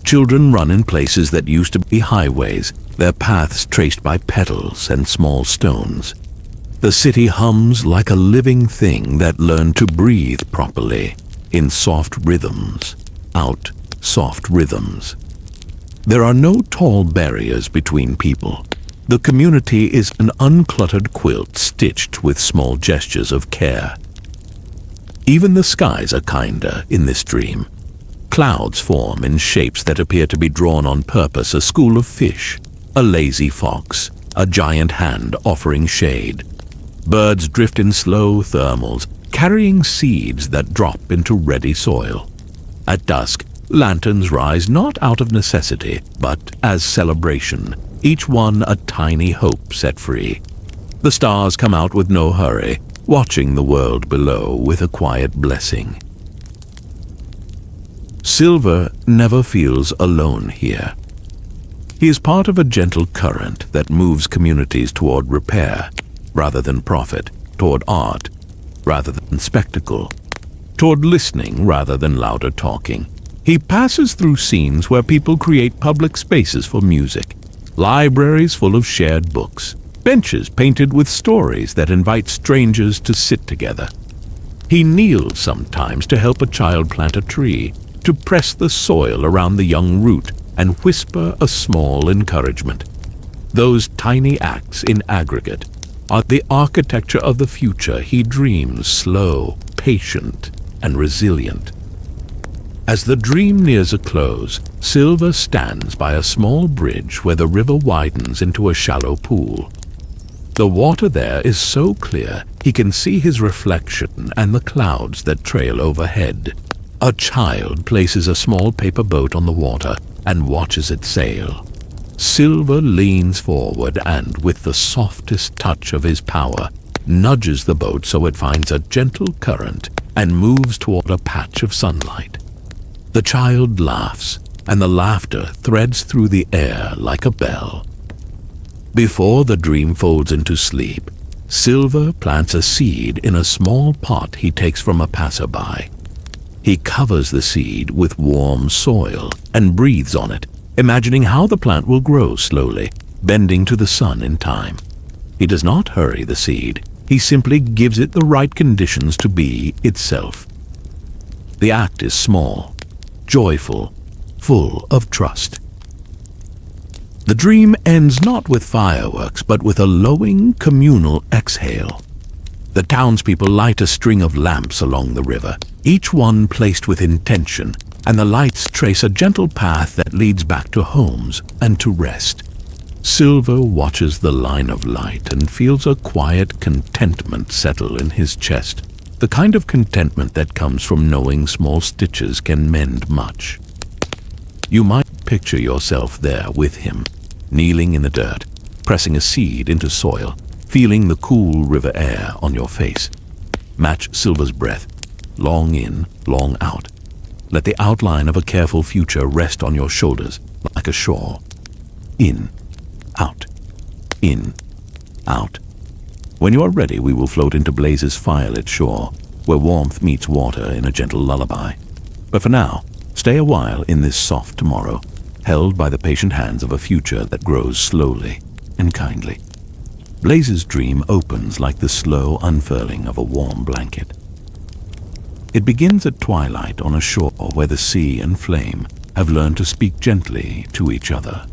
Children run in places that used to be highways, their paths traced by petals and small stones. The city hums like a living thing that learned to breathe properly, in soft rhythms, out soft rhythms. There are no tall barriers between people. The community is an uncluttered quilt stitched with small gestures of care. Even the skies are kinder in this dream. Clouds form in shapes that appear to be drawn on purpose, a school of fish, a lazy fox, a giant hand offering shade. Birds drift in slow thermals, carrying seeds that drop into ready soil. At dusk, lanterns rise not out of necessity, but as celebration, each one a tiny hope set free. The stars come out with no hurry, watching the world below with a quiet blessing. Silver never feels alone here. He is part of a gentle current that moves communities toward repair rather than profit, toward art rather than spectacle, toward listening rather than louder talking. He passes through scenes where people create public spaces for music, libraries full of shared books, benches painted with stories that invite strangers to sit together. He kneels sometimes to help a child plant a tree, to press the soil around the young root and whisper a small encouragement. Those tiny acts in aggregate are the architecture of the future he dreams, slow, patient, and resilient. As the dream nears a close, Silver stands by a small bridge where the river widens into a shallow pool. The water there is so clear he can see his reflection and the clouds that trail overhead. A child places a small paper boat on the water and watches it sail. Silver leans forward and, with the softest touch of his power, nudges the boat so it finds a gentle current and moves toward a patch of sunlight. The child laughs, and the laughter threads through the air like a bell. Before the dream folds into sleep, Silver plants a seed in a small pot he takes from a passerby. He covers the seed with warm soil and breathes on it, imagining how the plant will grow slowly, bending to the sun in time. He does not hurry the seed. He simply gives it the right conditions to be itself. The act is small, joyful, full of trust. The dream ends not with fireworks, but with a lowing, communal exhale. The townspeople light a string of lamps along the river, each one placed with intention, and the lights trace a gentle path that leads back to homes and to rest. Silver watches the line of light and feels a quiet contentment settle in his chest, the kind of contentment that comes from knowing small stitches can mend much. You might picture yourself there with him, kneeling in the dirt, pressing a seed into soil, feeling the cool river air on your face. Match Silver's breath, long in, long out. Let the outline of a careful future rest on your shoulders like a shawl. In, In, out. When you are ready, we will float into Blaze's firelit shore, where warmth meets water in a gentle lullaby. But for now, stay a while in this soft tomorrow, held by the patient hands of a future that grows slowly and kindly. Blaze's dream opens like the slow unfurling of a warm blanket. It begins at twilight on a shore where the sea and flame have learned to speak gently to each other.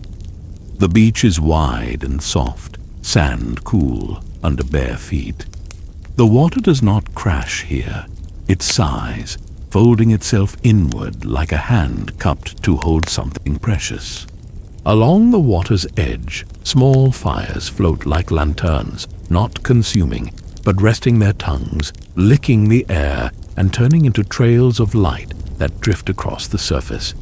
The beach is wide and soft, sand cool under bare feet. The water does not crash here. It sighs, folding itself inward like a hand cupped to hold something precious. Along the water's edge, small fires float like lanterns, not consuming, but resting their tongues, licking the air and turning into trails of light that drift across the surface.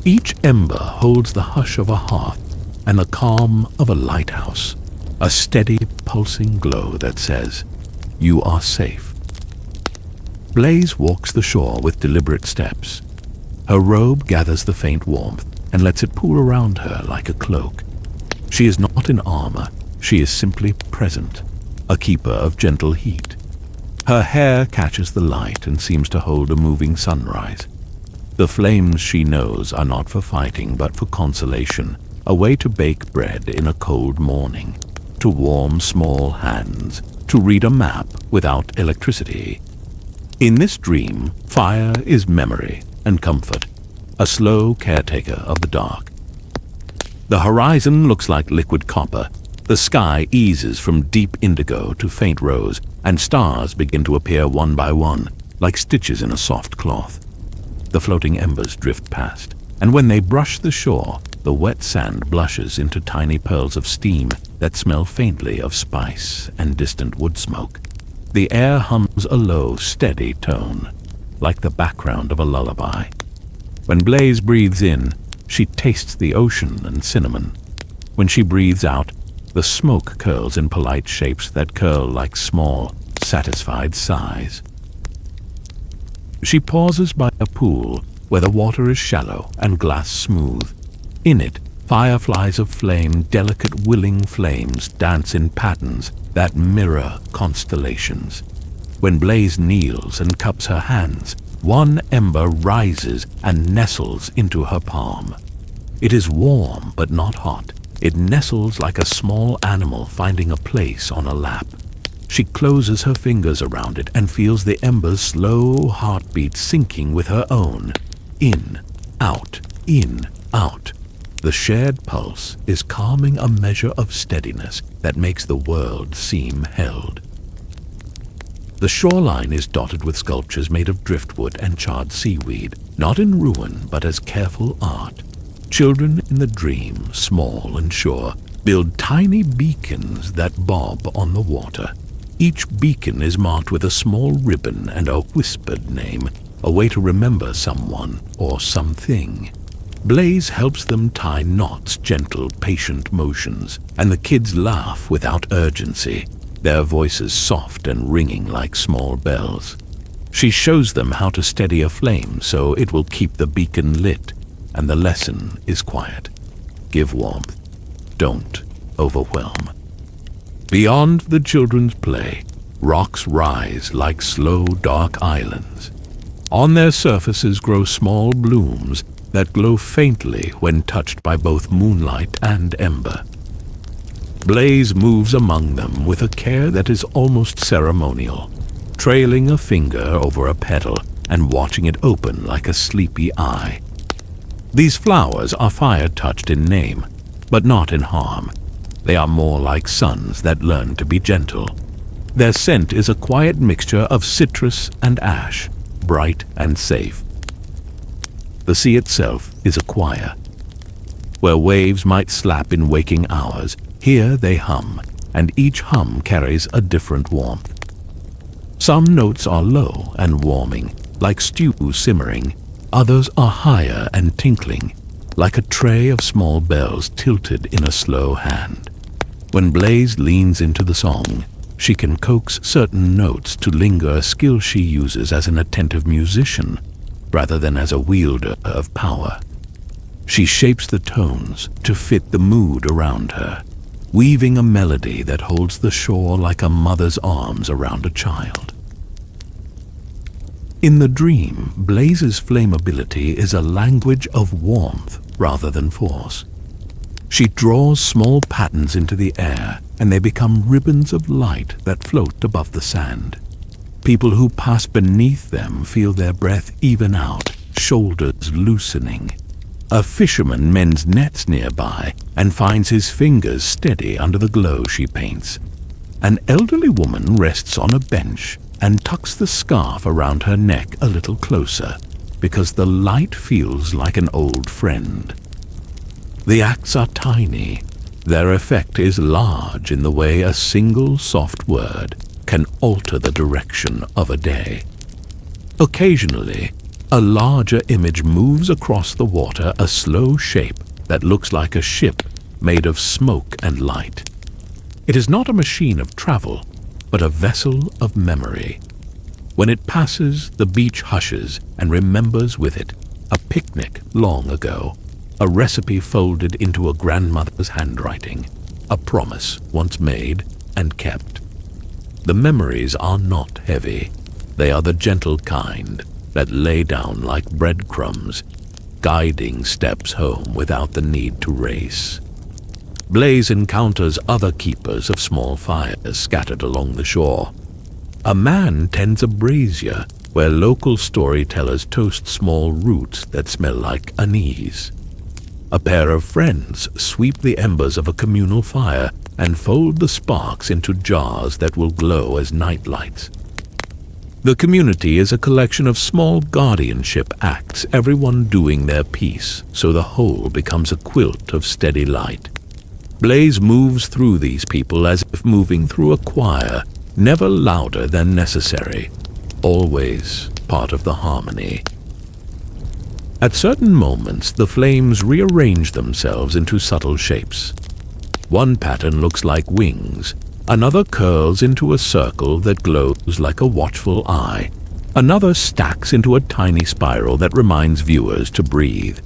Each ember holds the hush of a hearth and the calm of a lighthouse, a steady, pulsing glow that says, "You are safe." Blaze walks the shore with deliberate steps. Her robe gathers the faint warmth and lets it pool around her like a cloak. She is not in armor, she is simply present, a keeper of gentle heat. Her hair catches the light and seems to hold a moving sunrise. The flames she knows are not for fighting but for consolation, a way to bake bread in a cold morning, to warm small hands, to read a map without electricity. In this dream, fire is memory and comfort, a slow caretaker of the dark. The horizon looks like liquid copper. The sky eases from deep indigo to faint rose, and stars begin to appear one by one, like stitches in a soft cloth. The floating embers drift past, and when they brush the shore, the wet sand blushes into tiny pearls of steam that smell faintly of spice and distant wood smoke. The air hums a low, steady tone, like the background of a lullaby. When Blaze breathes in, she tastes the ocean and cinnamon. When she breathes out, the smoke curls in polite shapes that curl like small, satisfied sighs. She pauses by a pool where the water is shallow and glass smooth. In it, fireflies of flame, delicate willing flames, dance in patterns that mirror constellations. When Blaze kneels and cups her hands, one ember rises and nestles into her palm. It is warm but not hot. It nestles like a small animal finding a place on a lap. She closes her fingers around it and feels the ember's slow heartbeat sinking with her own. In, out, in, out. The shared pulse is calming, a measure of steadiness that makes the world seem held. The shoreline is dotted with sculptures made of driftwood and charred seaweed, not in ruin but as careful art. Children in the dream, small and sure, build tiny beacons that bob on the water. Each beacon is marked with a small ribbon and a whispered name, a way to remember someone or something. Blaze helps them tie knots, gentle, patient motions, and the kids laugh without urgency, their voices soft and ringing like small bells. She shows them how to steady a flame so it will keep the beacon lit, and the lesson is quiet. Give warmth. Don't overwhelm. Beyond the children's play, rocks rise like slow, dark islands. On their surfaces grow small blooms that glow faintly when touched by both moonlight and ember. Blaze moves among them with a care that is almost ceremonial, trailing a finger over a petal and watching it open like a sleepy eye. These flowers are fire-touched in name, but not in harm. They are more like suns that learn to be gentle. Their scent is a quiet mixture of citrus and ash, bright and safe. The sea itself is a choir. Where waves might slap in waking hours, here they hum, and each hum carries a different warmth. Some notes are low and warming, like stew simmering. Others are higher and tinkling, like a tray of small bells tilted in a slow hand. When Blaze leans into the song, she can coax certain notes to linger, a skill she uses as an attentive musician, rather than as a wielder of power. She shapes the tones to fit the mood around her. weaving a melody that holds the shore like a mother's arms around a child. In the dream, Blaze's flammability is a language of warmth rather than force. She draws small patterns into the air, and they become ribbons of light that float above the sand. People who pass beneath them feel their breath even out, shoulders loosening. A fisherman mends nets nearby and finds his fingers steady under the glow she paints. An elderly woman rests on a bench and tucks the scarf around her neck a little closer, because the light feels like an old friend. The acts are tiny. Their effect is large in the way a single soft word can alter the direction of a day. Occasionally, a larger image moves across the water, a slow shape that looks like a ship made of smoke and light. It is not a machine of travel, but a vessel of memory. When it passes, the beach hushes and remembers with it a picnic long ago, a recipe folded into a grandmother's handwriting, a promise once made and kept. The memories are not heavy. They are the gentle kind that lay down like breadcrumbs, guiding steps home without the need to race. Blaze encounters other keepers of small fires scattered along the shore. A man tends a brazier where local storytellers toast small roots that smell like anise. A pair of friends sweep the embers of a communal fire and fold the sparks into jars that will glow as nightlights. The community is a collection of small guardianship acts, everyone doing their piece, so the whole becomes a quilt of steady light. Blaze moves through these people as if moving through a choir, never louder than necessary, always part of the harmony. At certain moments, the flames rearrange themselves into subtle shapes. One pattern looks like wings, another curls into a circle that glows like a watchful eye, another stacks into a tiny spiral that reminds viewers to breathe.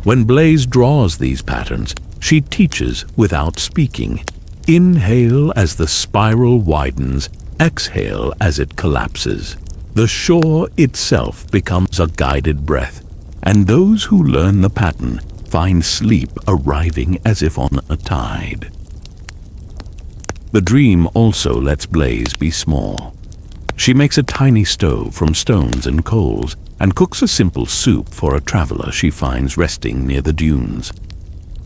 When Blaze draws these patterns, she teaches without speaking. Inhale as the spiral widens, exhale as it collapses. The shore itself becomes a guided breath, and those who learn the pattern find sleep arriving as if on a tide. The dream also lets Blaze be small. She makes a tiny stove from stones and coals and cooks a simple soup for a traveler she finds resting near the dunes.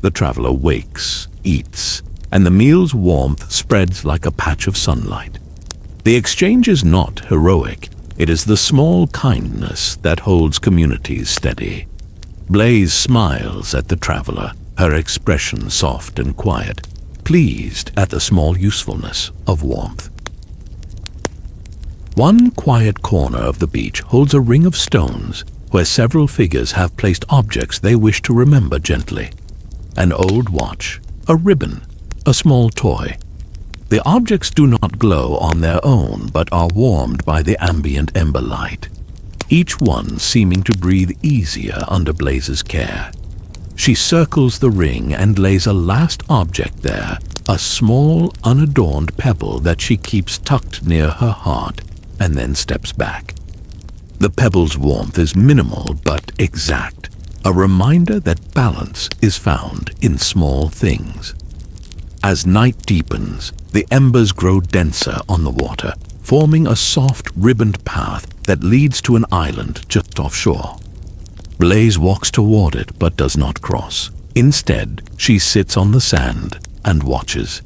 The traveler wakes, eats, and the meal's warmth spreads like a patch of sunlight. The exchange is not heroic. It is the small kindness that holds communities steady. Blaze smiles at the traveler, her expression soft and quiet, pleased at the small usefulness of warmth. One quiet corner of the beach holds a ring of stones where several figures have placed objects they wish to remember gently. An old watch, a ribbon, a small toy. The objects do not glow on their own, but are warmed by the ambient ember light, each one seeming to breathe easier under Blaze's care. She circles the ring and lays a last object there, a small, unadorned pebble that she keeps tucked near her heart, and then steps back. The pebble's warmth is minimal but exact, a reminder that balance is found in small things. As night deepens, the embers grow denser on the water, forming a soft, ribboned path that leads to an island just offshore. Blaze walks toward it but does not cross. Instead, she sits on the sand and watches.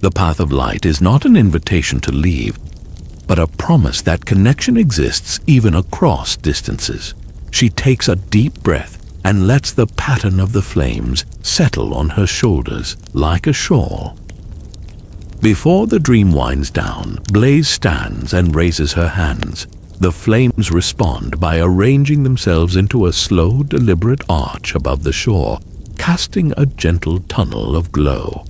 The path of light is not an invitation to leave, but a promise that connection exists even across distances. She takes a deep breath and lets the pattern of the flames settle on her shoulders like a shawl. Before the dream winds down, Blaze stands and raises her hands. The flames respond by arranging themselves into a slow, deliberate arch above the shore, casting a gentle tunnel of glow.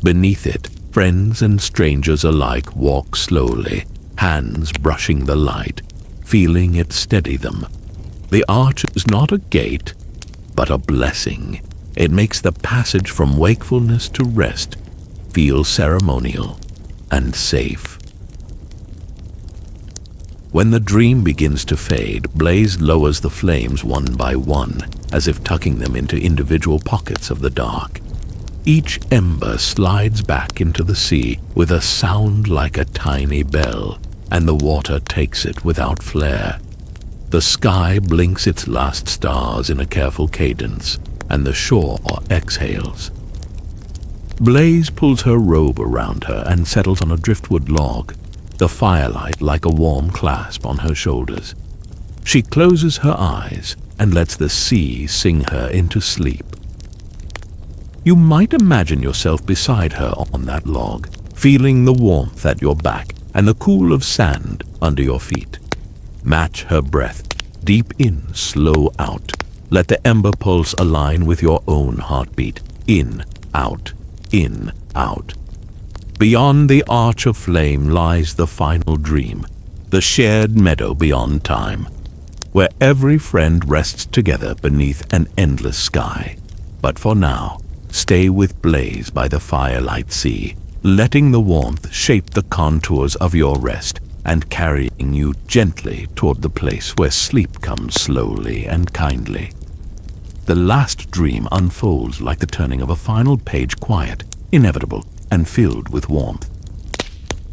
Beneath it, friends and strangers alike walk slowly, hands brushing the light, feeling it steady them. The arch is not a gate, but a blessing. It makes the passage from wakefulness to rest feel ceremonial and safe. When the dream begins to fade, Blaze lowers the flames one by one, as if tucking them into individual pockets of the dark. Each ember slides back into the sea with a sound like a tiny bell, and the water takes it without flare. The sky blinks its last stars in a careful cadence, and the shore exhales. Blaze pulls her robe around her and settles on a driftwood log, the firelight like a warm clasp on her shoulders. She closes her eyes and lets the sea sing her into sleep. You might imagine yourself beside her on that log, feeling the warmth at your back and the cool of sand under your feet. Match her breath. Deep in, slow out. Let the ember pulse align with your own heartbeat. In, out, in, out. Beyond the arch of flame lies the final dream, the shared meadow beyond time, where every friend rests together beneath an endless sky. But for now, stay with Blaze by the firelight sea, letting the warmth shape the contours of your rest and carrying you gently toward the place where sleep comes slowly and kindly. The last dream unfolds like the turning of a final page, quiet, inevitable, and filled with warmth.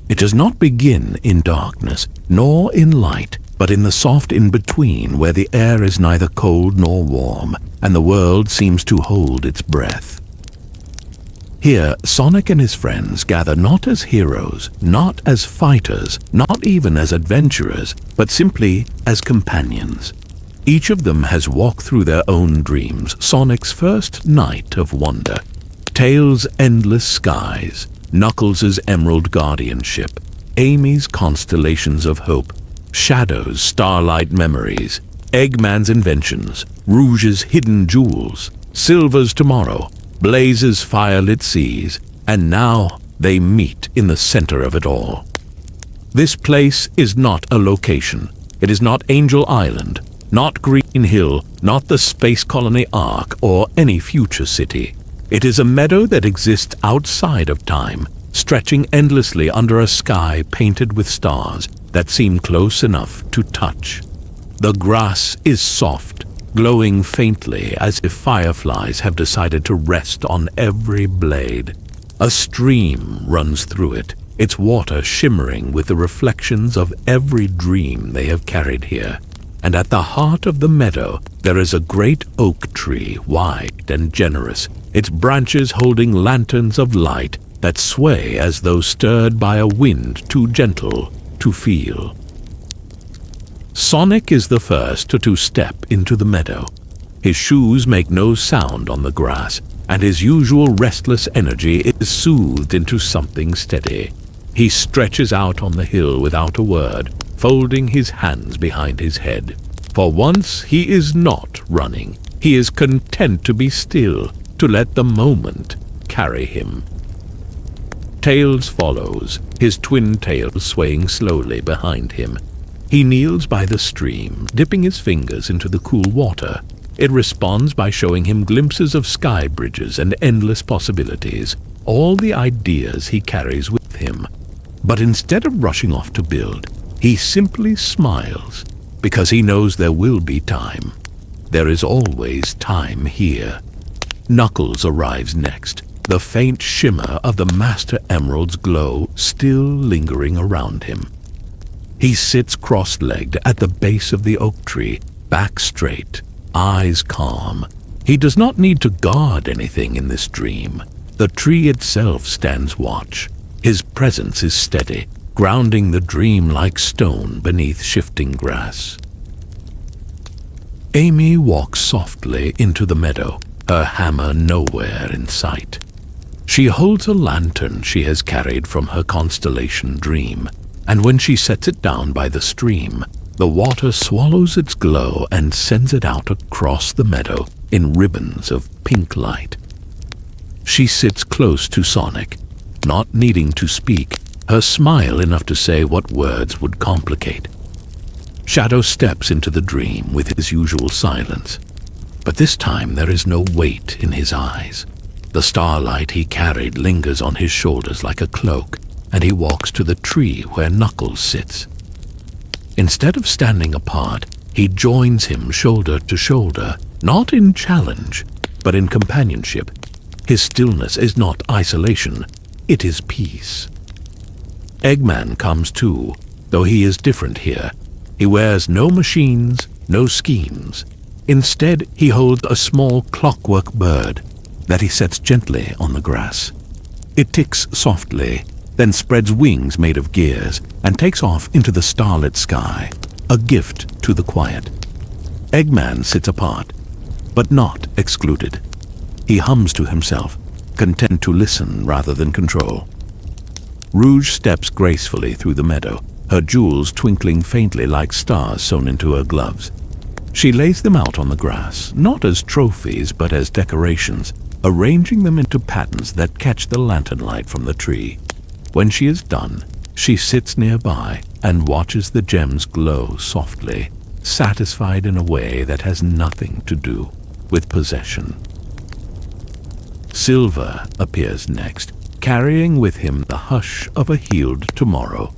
It does not begin in darkness, nor in light, but in the soft in-between where the air is neither cold nor warm, and the world seems to hold its breath. Here, Sonic and his friends gather not as heroes, not as fighters, not even as adventurers, but simply as companions. Each of them has walked through their own dreams, Sonic's first night of wonder, Tails' endless skies, Knuckles' emerald guardianship, Amy's constellations of hope, Shadow's starlight memories, Eggman's inventions, Rouge's hidden jewels, Silver's tomorrow, Blaze's firelit seas, and now they meet in the center of it all. This place is not a location. It is not Angel Island, not Green Hill, not the Space Colony Ark, or any future city. It is a meadow that exists outside of time, stretching endlessly under a sky painted with stars that seem close enough to touch. The grass is soft, glowing faintly as if fireflies have decided to rest on every blade. A stream runs through it, its water shimmering with the reflections of every dream they have carried here. And at the heart of the meadow there is a great oak tree, wide and generous, its branches holding lanterns of light that sway as though stirred by a wind too gentle to feel. Sonic is the first to step into the meadow. His shoes make no sound on the grass, and his usual restless energy is soothed into something steady. He stretches out on the hill without a word, folding his hands behind his head. For once he is not running. He is content to be still, to let the moment carry him. Tails follows, his twin tails swaying slowly behind him. He kneels by the stream, dipping his fingers into the cool water. It responds by showing him glimpses of sky bridges and endless possibilities, all the ideas he carries with him. But instead of rushing off to build, he simply smiles, because he knows there will be time. There is always time here. Knuckles arrives next, the faint shimmer of the Master Emerald's glow still lingering around him. He sits cross-legged at the base of the oak tree, back straight, eyes calm. He does not need to guard anything in this dream. The tree itself stands watch. His presence is steady, grounding the dream like stone beneath shifting grass. Amy walks softly into the meadow, her hammer nowhere in sight. She holds a lantern she has carried from her constellation dream, and when she sets it down by the stream, the water swallows its glow and sends it out across the meadow in ribbons of pink light. She sits close to Sonic, not needing to speak, her smile enough to say what words would complicate. Shadow steps into the dream with his usual silence, but this time there is no weight in his eyes. The starlight he carried lingers on his shoulders like a cloak, and he walks to the tree where Knuckles sits. Instead of standing apart, he joins him shoulder to shoulder, not in challenge, but in companionship. His stillness is not isolation, it is peace. Eggman comes too, though he is different here. He wears no machines, no schemes. Instead, he holds a small clockwork bird that he sets gently on the grass. It ticks softly, then spreads wings made of gears and takes off into the starlit sky, a gift to the quiet. Eggman sits apart, but not excluded. He hums to himself, content to listen rather than control. Rouge steps gracefully through the meadow, her jewels twinkling faintly like stars sewn into her gloves. She lays them out on the grass, not as trophies but as decorations, arranging them into patterns that catch the lantern light from the tree. When she is done, she sits nearby and watches the gems glow softly, satisfied in a way that has nothing to do with possession. Silver appears next, carrying with him the hush of a healed tomorrow.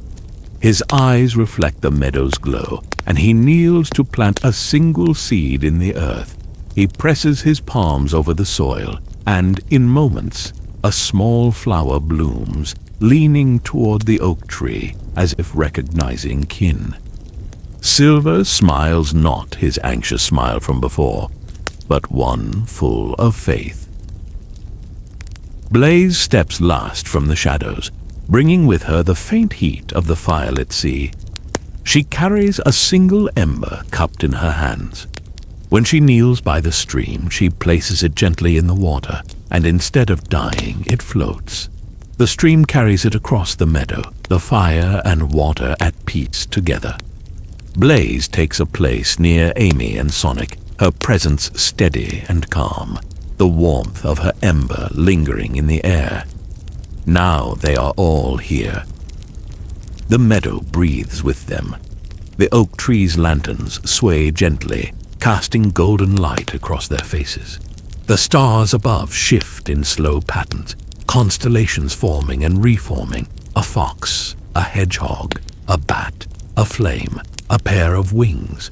His eyes reflect the meadow's glow, and he kneels to plant a single seed in the earth. He presses his palms over the soil, and in moments, a small flower blooms, leaning toward the oak tree as if recognizing kin. Silver smiles not his anxious smile from before, but one full of faith. Blaze steps last from the shadows, bringing with her the faint heat of the firelit sea. She carries a single ember cupped in her hands. When she kneels by the stream, she places it gently in the water, and instead of dying, it floats. The stream carries it across the meadow, the fire and water at peace together. Blaze takes a place near Amy and Sonic, her presence steady and calm, the warmth of her ember lingering in the air. Now they are all here. The meadow breathes with them. The oak tree's lanterns sway gently, casting golden light across their faces. The stars above shift in slow patterns, constellations forming and reforming, a fox, a hedgehog, a bat, a flame, a pair of wings.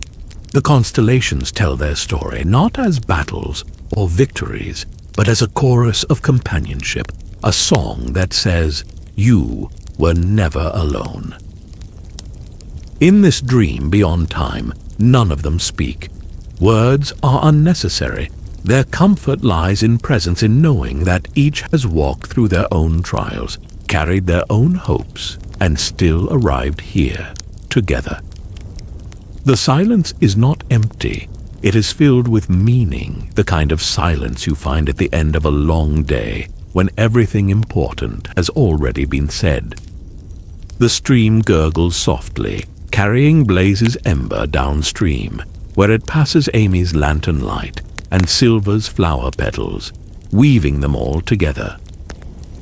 The constellations tell their story not as battles or victories, but as a chorus of companionship, a song that says, "You were never alone." In this dream beyond time, none of them speak. Words are unnecessary. Their comfort lies in presence, in knowing that each has walked through their own trials, carried their own hopes, and still arrived here, together. The silence is not empty. It is filled with meaning, the kind of silence you find at the end of a long day, when everything important has already been said. The stream gurgles softly, carrying Blaze's ember downstream, where it passes Amy's lantern light and Silver's flower petals, weaving them all together.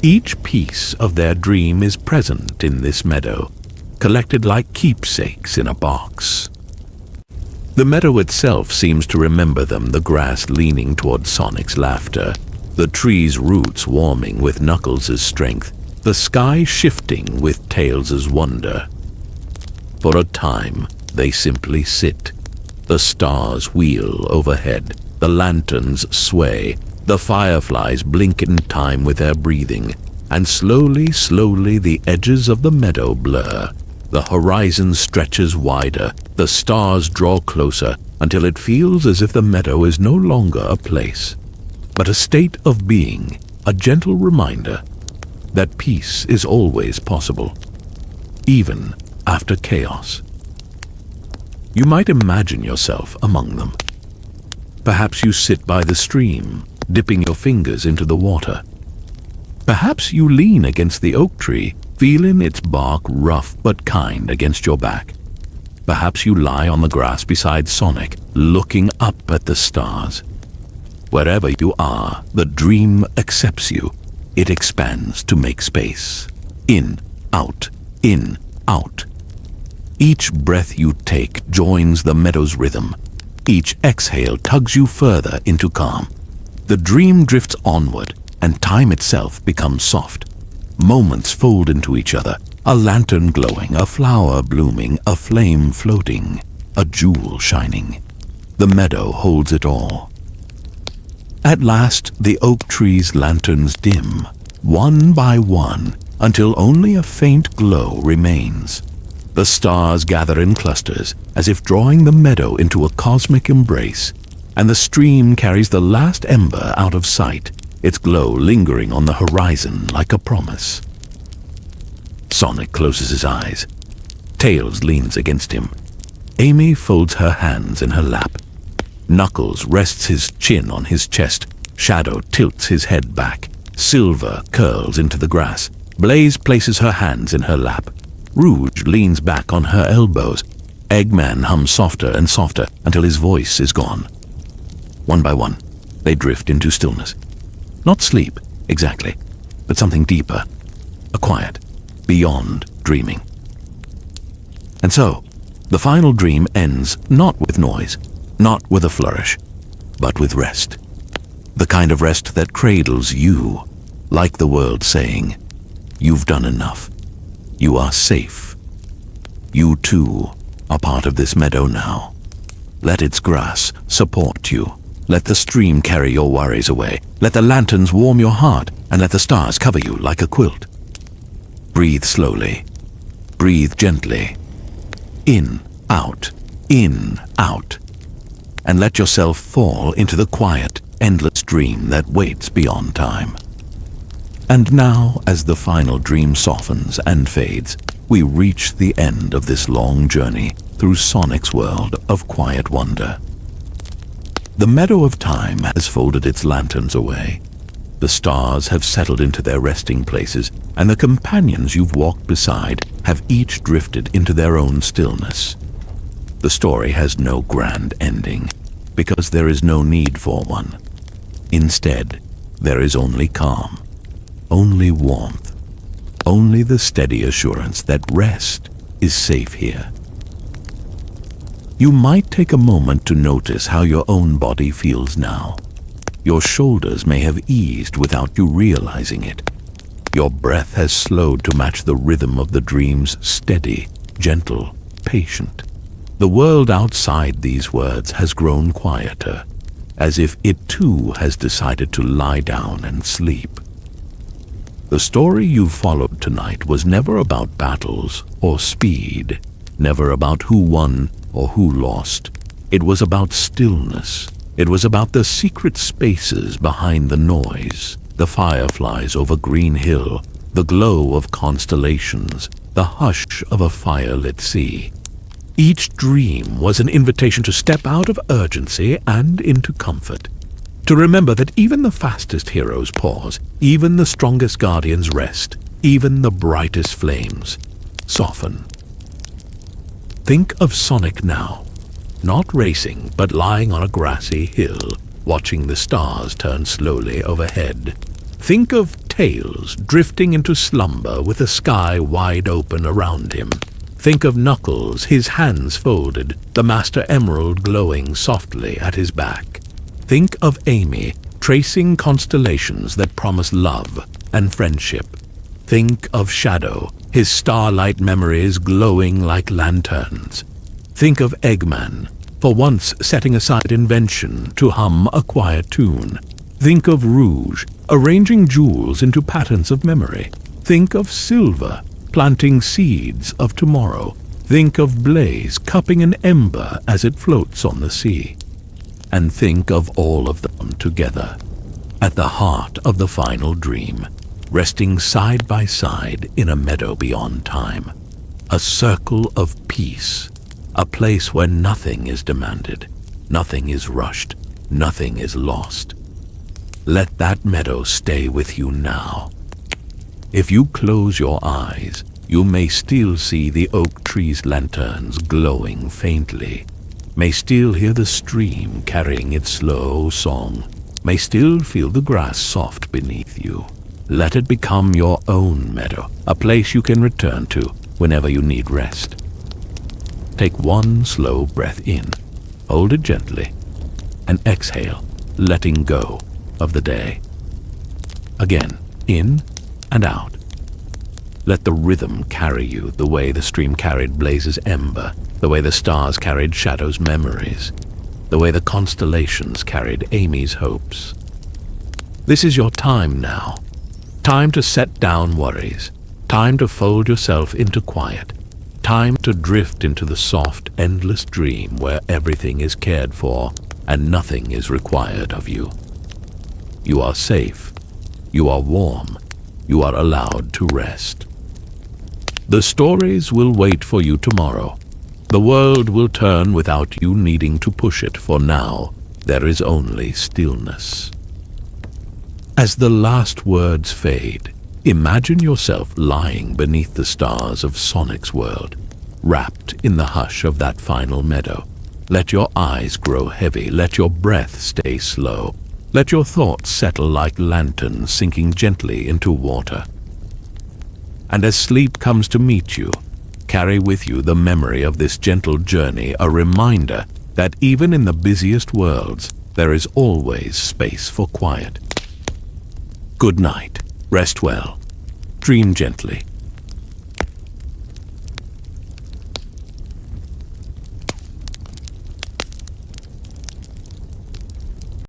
Each piece of their dream is present in this meadow, collected like keepsakes in a box. The meadow itself seems to remember them, the grass leaning toward Sonic's laughter, the tree's roots warming with Knuckles' strength, the sky shifting with Tails' wonder. For a time, they simply sit. The stars wheel overhead, the lanterns sway, the fireflies blink in time with their breathing, and slowly, slowly the edges of the meadow blur. The horizon stretches wider, the stars draw closer, until it feels as if the meadow is no longer a place, but a state of being, a gentle reminder that peace is always possible, even after chaos. You might imagine yourself among them. Perhaps you sit by the stream, dipping your fingers into the water. Perhaps you lean against the oak tree, feeling its bark rough but kind against your back. Perhaps you lie on the grass beside Sonic, looking up at the stars. Wherever you are, the dream accepts you. It expands to make space. In, out, in, out. Each breath you take joins the meadow's rhythm. Each exhale tugs you further into calm. The dream drifts onward, and time itself becomes soft. Moments fold into each other, a lantern glowing, a flower blooming, a flame floating, a jewel shining. The meadow holds it all. At last, the oak tree's lanterns dim, one by one, until only a faint glow remains. The stars gather in clusters, as if drawing the meadow into a cosmic embrace, and the stream carries the last ember out of sight, its glow lingering on the horizon like a promise. Sonic closes his eyes. Tails leans against him. Amy folds her hands in her lap. Knuckles rests his chin on his chest. Shadow tilts his head back. Silver curls into the grass. Blaze places her hands in her lap. Rouge leans back on her elbows. Eggman hums softer and softer until his voice is gone. One by one, they drift into stillness. Not sleep, exactly, but something deeper. A quiet, beyond dreaming. And so, the final dream ends not with noise, not with a flourish, but with rest. The kind of rest that cradles you, like the world saying, "You've done enough. You are safe. You too are part of this meadow now. Let its grass support you. Let the stream carry your worries away. Let the lanterns warm your heart, and let the stars cover you like a quilt. Breathe slowly. Breathe gently. In, out, and let yourself fall into the quiet, endless dream that waits beyond time. And now, as the final dream softens and fades, we reach the end of this long journey through Sonic's world of quiet wonder. The meadow of time has folded its lanterns away. The stars have settled into their resting places, and the companions you've walked beside have each drifted into their own stillness. The story has no grand ending, because there is no need for one. Instead, there is only calm, only warmth, only the steady assurance that rest is safe here. You might take a moment to notice how your own body feels now. Your shoulders may have eased without you realizing it. Your breath has slowed to match the rhythm of the dream's steady, gentle, patient. The world outside these words has grown quieter, as if it too has decided to lie down and sleep. The story you followed tonight was never about battles or speed, never about who won or who lost. It was about stillness. It was about the secret spaces behind the noise, the fireflies over Green Hill, the glow of constellations, the hush of a firelit sea. Each dream was an invitation to step out of urgency and into comfort, to remember that even the fastest heroes pause, even the strongest guardians rest, even the brightest flames soften. Think of Sonic now, not racing, but lying on a grassy hill, watching the stars turn slowly overhead. Think of Tails drifting into slumber with the sky wide open around him. Think of Knuckles, his hands folded, the Master Emerald glowing softly at his back. Think of Amy, tracing constellations that promise love and friendship. Think of Shadow, his starlight memories glowing like lanterns. Think of Eggman, for once setting aside Invention to hum a quiet tune. Think of Rouge, arranging jewels into patterns of memory. Think of Silver, planting seeds of tomorrow. Think of Blaze, cupping an ember as it floats on the sea. And think of all of them together, at the heart of the final dream, resting side by side in a meadow beyond time. A circle of peace, a place where nothing is demanded, nothing is rushed, nothing is lost. Let that meadow stay with you now. If you close your eyes, you may still see the oak tree's lanterns glowing faintly, may still hear the stream carrying its slow song, may still feel the grass soft beneath you. Let it become your own meadow, a place you can return to whenever you need rest. Take one slow breath in, hold it gently, and exhale, letting go of the day. Again, in and out. Let the rhythm carry you the way the stream carried Blaze's ember, the way the stars carried Shadow's memories, the way the constellations carried Amy's hopes. This is your time now. Time to set down worries. Time to fold yourself into quiet. Time to drift into the soft, endless dream where everything is cared for and nothing is required of you. You are safe. You are warm. You are allowed to rest. The stories will wait for you tomorrow. The world will turn without you needing to push it, for now there is only stillness. As the last words fade, imagine yourself lying beneath the stars of Sonic's world, wrapped in the hush of that final meadow. Let your eyes grow heavy, let your breath stay slow, let your thoughts settle like lanterns sinking gently into water. And as sleep comes to meet you, carry with you the memory of this gentle journey, a reminder that even in the busiest worlds, there is always space for quiet. Good night. Rest well. Dream gently.